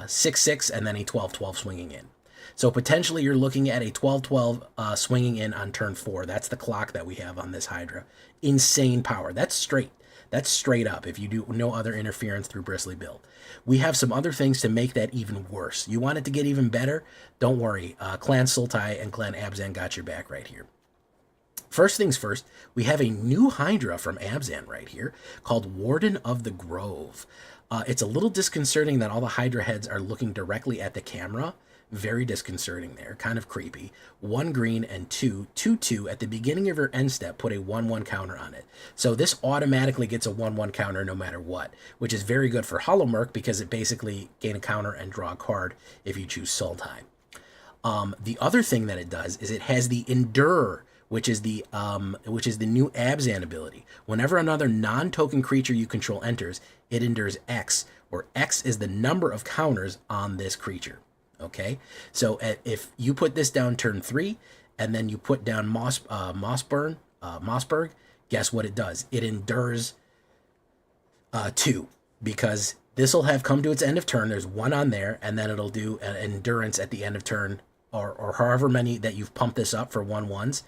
6/6 and then a 12/12 swinging in. So potentially you're looking at a 12/12 swinging in on turn 4. That's the clock that we have on this Hydra. Insane power. That's straight. That's straight up if you do no other interference through Bristly Bill. We have some other things to make that even worse. You want it to get even better? Don't worry. Clan Sultai and Clan Abzan got your back right here. First things first, we have a new Hydra from Abzan right here called Warden of the Grove. It's a little disconcerting that all the Hydra heads are looking directly at the camera. Very disconcerting there, kind of creepy. 1 green and 2/2 at the beginning of your end step, put a 1/1 counter on it. So this automatically gets a 1/1 counter no matter what, which is very good for Hollowmurk because it basically gain a counter and draw a card if you choose Sultai. The other thing that it does is it has the Endure, which is the new Abzan ability. Whenever another non-token creature you control enters, it endures X, where X is the number of counters on this creature. Okay, so if you put this down turn 3, and then you put down Mossberg, guess what it does? It endures 2, because this will have come to its end of turn. There's 1 on there, and then it'll do an endurance at the end of turn, or however many that you've pumped this up for 1/1s.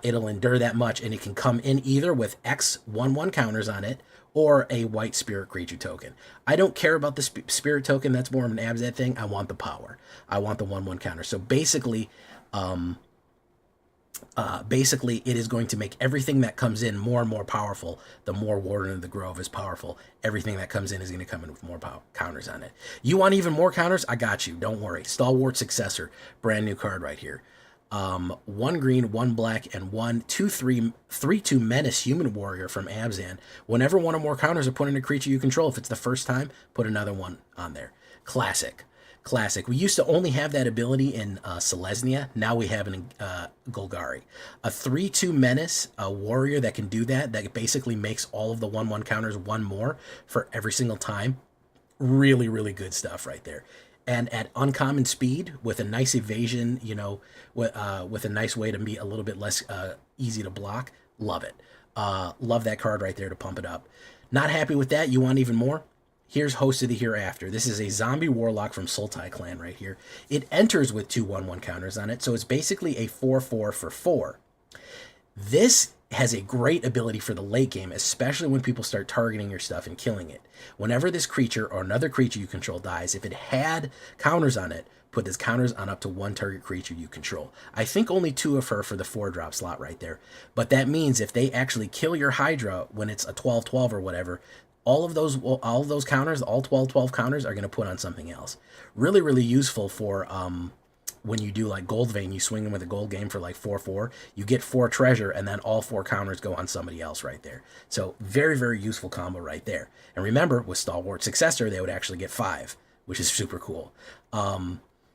It'll endure that much, and it can come in either with X 1/1 counters on it or a white spirit creature token. I don't care about the spirit token. That's more of an Abzan thing. I want the power. I want the 1/1 counter. So basically it is going to make everything that comes in more and more powerful. The more Warden of the Grove is powerful, everything that comes in is going to come in with more counters on it. You want even more counters? I got you. Don't worry. Stalwart Successor. Brand new card right here. 1 green, 1 black, and 1 2/3 3/2 Menace Human Warrior from Abzan. Whenever one or more counters are put in a creature you control, if it's the first time, put another one on there. Classic. We used to only have that ability in Selesnya. Now we have it in Golgari. A 3/2 Menace, a warrior that can do that basically makes all of the 1/1 counters 1 more for every single time. Really, really good stuff right there. And at uncommon speed with a nice evasion, you know, with a nice way to be a little bit less easy to block. Love it. Love that card right there to pump it up. Not happy with that? You want even more? Here's Host of the Hereafter. This is a zombie warlock from Sultai clan right here. It enters with 2 1/1 counters on it, so it's basically a 4/4 for 4. This has a great ability for the late game, especially when people start targeting your stuff and killing it. Whenever this creature or another creature you control dies, if it had counters on it, put these counters on up to 1 target creature you control. I think only 2 of her for the 4-drop slot right there. But that means if they actually kill your Hydra when it's a 12/12 or whatever, all of those counters, all 12/12 counters are going to put on something else. Really, really useful for when you do like Gold Vein, you swing them with a gold game for like 4/4. You get 4 treasure, and then all 4 counters go on somebody else right there. So very, very useful combo right there. And remember, with Stalwart Successor, they would actually get 5, which is super cool.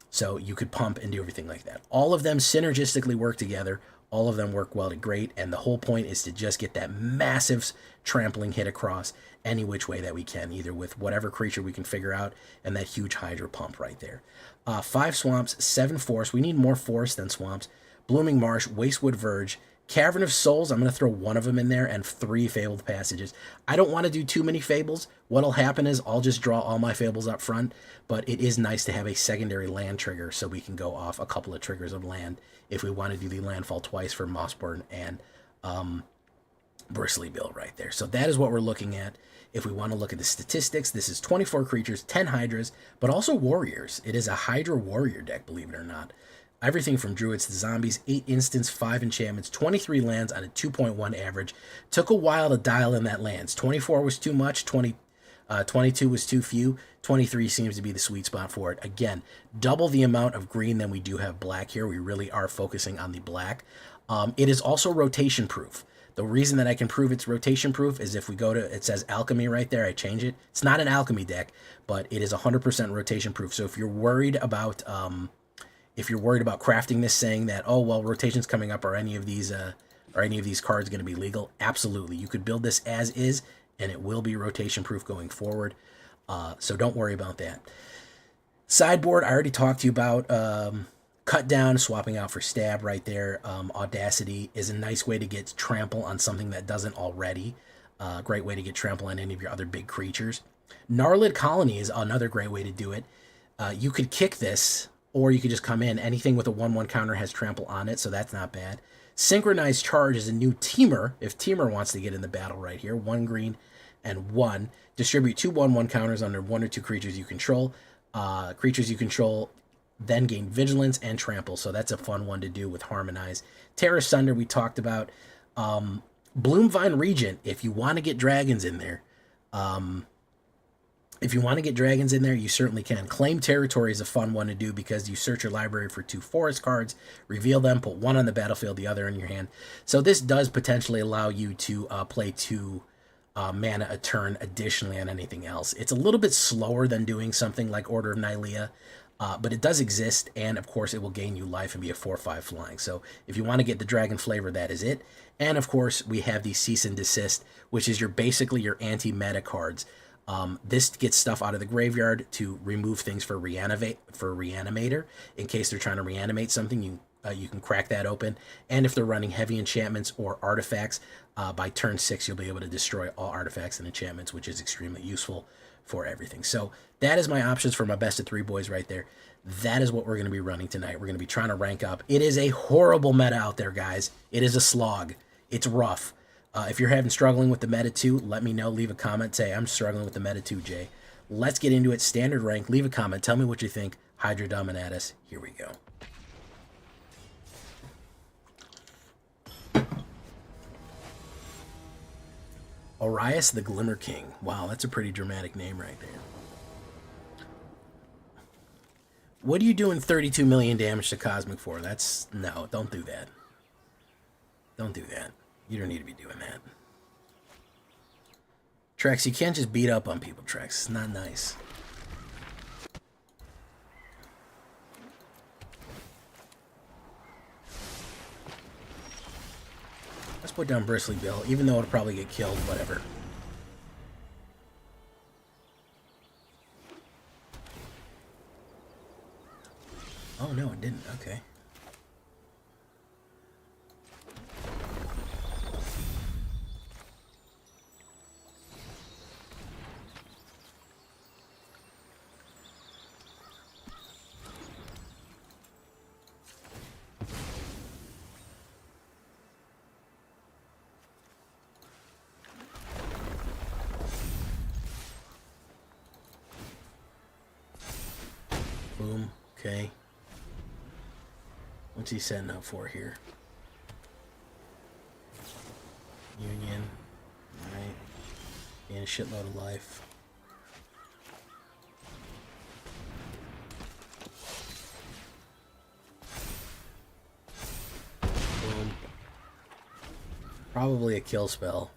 So you could pump and do everything like that. All of them synergistically work together. All of them work well to great, and the whole point is to just get that massive trampling hit across any which way that we can, either with whatever creature we can figure out, and that huge Hydra pump right there. 5 swamps, 7 forest. We need more forest than swamps. Blooming Marsh, Wastewood Verge, Cavern of Souls. I'm going to throw 1 of them in there, and 3 Fabled Passages. I don't want to do too many Fables. What'll happen is I'll just draw all my Fables up front, but it is nice to have a secondary land trigger so we can go off a couple of triggers of land if we want to do the landfall twice for Mossburn and Bristly Bill right there. So that is what we're looking at. If we want to look at the statistics, this is 24 creatures, 10 Hydras, but also Warriors. It is a Hydra Warrior deck, believe it or not. Everything from Druids to Zombies, 8 instants, 5 enchantments, 23 lands on a 2.1 average. Took a while to dial in that lands. 24 was too much, 22 was too few, 23 seems to be the sweet spot for it. Again, double the amount of green than we do have black here. We really are focusing on the black. It is also rotation proof. The reason that I can prove it's rotation proof is if we go to, it says alchemy right there, I change it. It's not an alchemy deck, but it is 100% rotation proof. So if you're worried about crafting this saying that, oh, well, rotation's coming up, are any of these cards going to be legal? Absolutely. You could build this as is, and it will be rotation proof going forward. So don't worry about that. Sideboard, I already talked to you about. Cut down, swapping out for stab right there. Audacity is a nice way to get trample on something that doesn't already. Great way to get trample on any of your other big creatures. Gnarlid Colony is another great way to do it. You could kick this, or you could just come in. Anything with a 1/1 counter has trample on it, so that's not bad. Synchronized Charge is a new Teamer, if Teamer wants to get in the battle right here. 1 green and 1. Distribute 2 1/1 counters under 1 or 2 creatures you control. Creatures you control then gain Vigilance and Trample, so that's a fun one to do with Harmonize. Terra Sunder we talked about. Bloomvine Regent, if you want to get dragons in there. You certainly can. Claim Territory is a fun one to do because you search your library for 2 forest cards, reveal them, put 1 on the battlefield, the other in your hand. So this does potentially allow you to play 2 mana a turn additionally on anything else. It's a little bit slower than doing something like Order of Nylea, but it does exist, and of course it will gain you life and be a 4/5 flying. So if you want to get the dragon flavor, that is it. And of course we have the Cease and Desist, which is basically your anti-meta cards. This gets stuff out of the graveyard to remove things for Reanimator. In case they're trying to reanimate something, you can crack that open. And if they're running heavy enchantments or artifacts, by turn 6 you'll be able to destroy all artifacts and enchantments, which is extremely useful for everything. So that is my options for my best of 3 boys right there. That is what we're going to be running tonight. We're going to be trying to rank up. It is a horrible meta out there, guys. It is a slog. It's rough. If you're struggling with the meta too, let me know. Leave a comment. Say, I'm struggling with the meta too, Jay. Let's get into it. Standard rank. Leave a comment. Tell me what you think. Hydra Dominatus. Here we go. Orias the Glimmer King. Wow, that's a pretty dramatic name right there. What are you doing 32 million damage to Cosmic for? No, don't do that. Don't do that. You don't need to be doing that. Trex, you can't just beat up on people, Trex. It's not nice. Let's put down Bristly Bill, even though it'll probably get killed, whatever. Oh, no, it didn't. Okay. Boom. Okay. What's he setting up for here? Union. Alright. Gain a shitload of life. Probably a kill spell.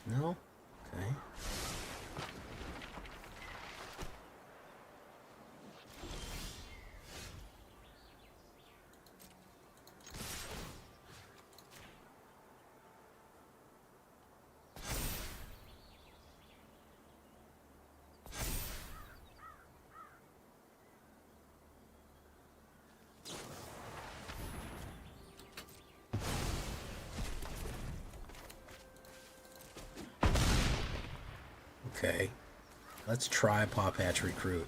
No? Okay. Okay. Let's try Paw Patch Recruit.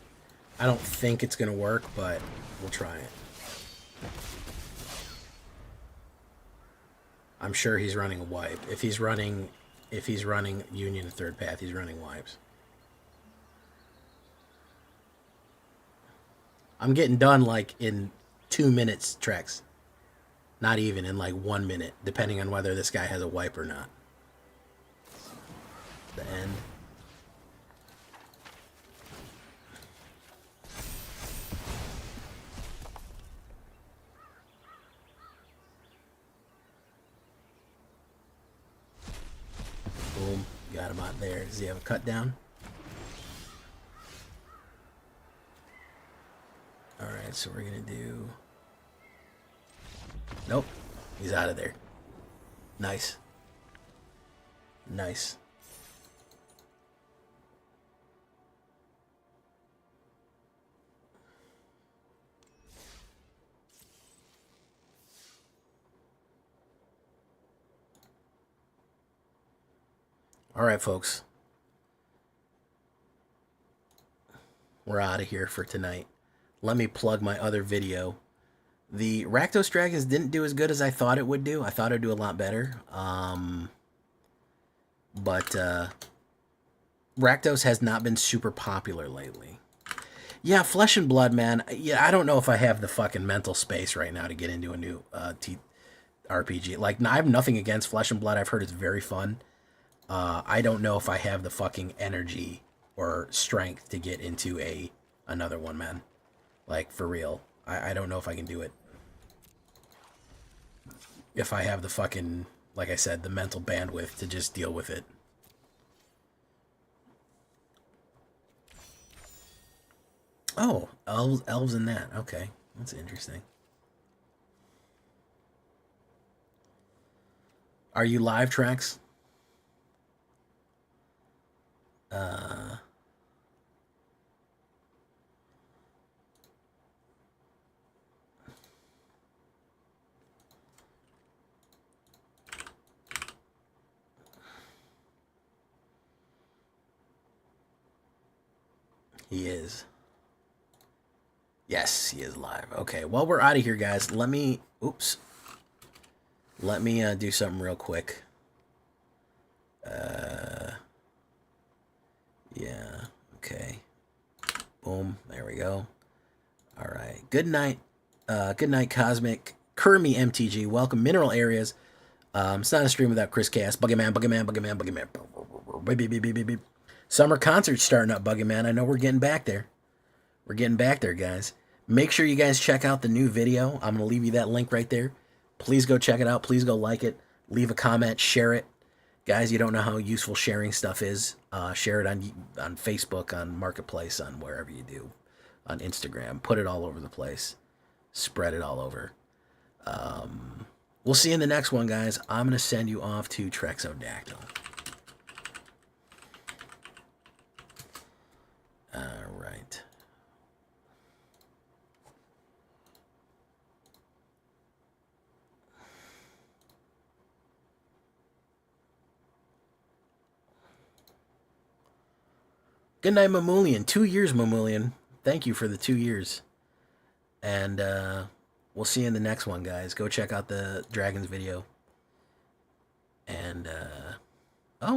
I don't think it's going to work, but we'll try it. I'm sure he's running a wipe. If he's running Union and Third Path, he's running wipes. I'm getting done like in 2 minutes, Trex. Not even in like 1 minute, depending on whether this guy has a wipe or not. The end. Boom. Got him out there. Does he have a cut down? Alright, so we're going to do... Nope. He's out of there. Nice. Nice. All right, folks. We're out of here for tonight. Let me plug my other video. The Rakdos Dragons didn't do as good as I thought it would do. I thought it would do a lot better. But Rakdos has not been super popular lately. Yeah, Flesh and Blood, man. Yeah, I don't know if I have the fucking mental space right now to get into a new RPG. Like, I have nothing against Flesh and Blood. I've heard it's very fun. I don't know if I have the fucking energy or strength to get into another one, man. Like, for real. I don't know if I can do it. If I have the fucking, like I said, the mental bandwidth to just deal with it. Oh, elves in that. Okay, that's interesting. Are you live, Tracks? He is. Yes, he is live. Okay, well, we're out of here, guys. Let me... Oops. Let me do something real quick. Yeah, okay. Boom, there we go. All right. Good night. Good night, Cosmic. Kermy MTG. Welcome. Mineral Areas. It's not a stream without Chris Cass. Buggyman, Buggyman, Buggyman, Buggyman. Summer concerts starting up, Buggyman. I know we're getting back there. We're getting back there, guys. Make sure you guys check out the new video. I'm going to leave you that link right there. Please go check it out. Please go like it. Leave a comment. Share it. Guys, you don't know how useful sharing stuff is. Share it on Facebook, on Marketplace, on wherever you do. On Instagram. Put it all over the place. Spread it all over. We'll see you in the next one, guys. I'm going to send you off to Trexodactyl. All right. Good night, Mamulian. 2 years, Mamulian. Thank you for the 2 years. And we'll see you in the next one, guys. Go check out the Dragons video. And,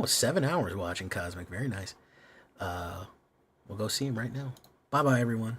7 hours watching Cosmic. Very nice. We'll go see him right now. Bye-bye, everyone.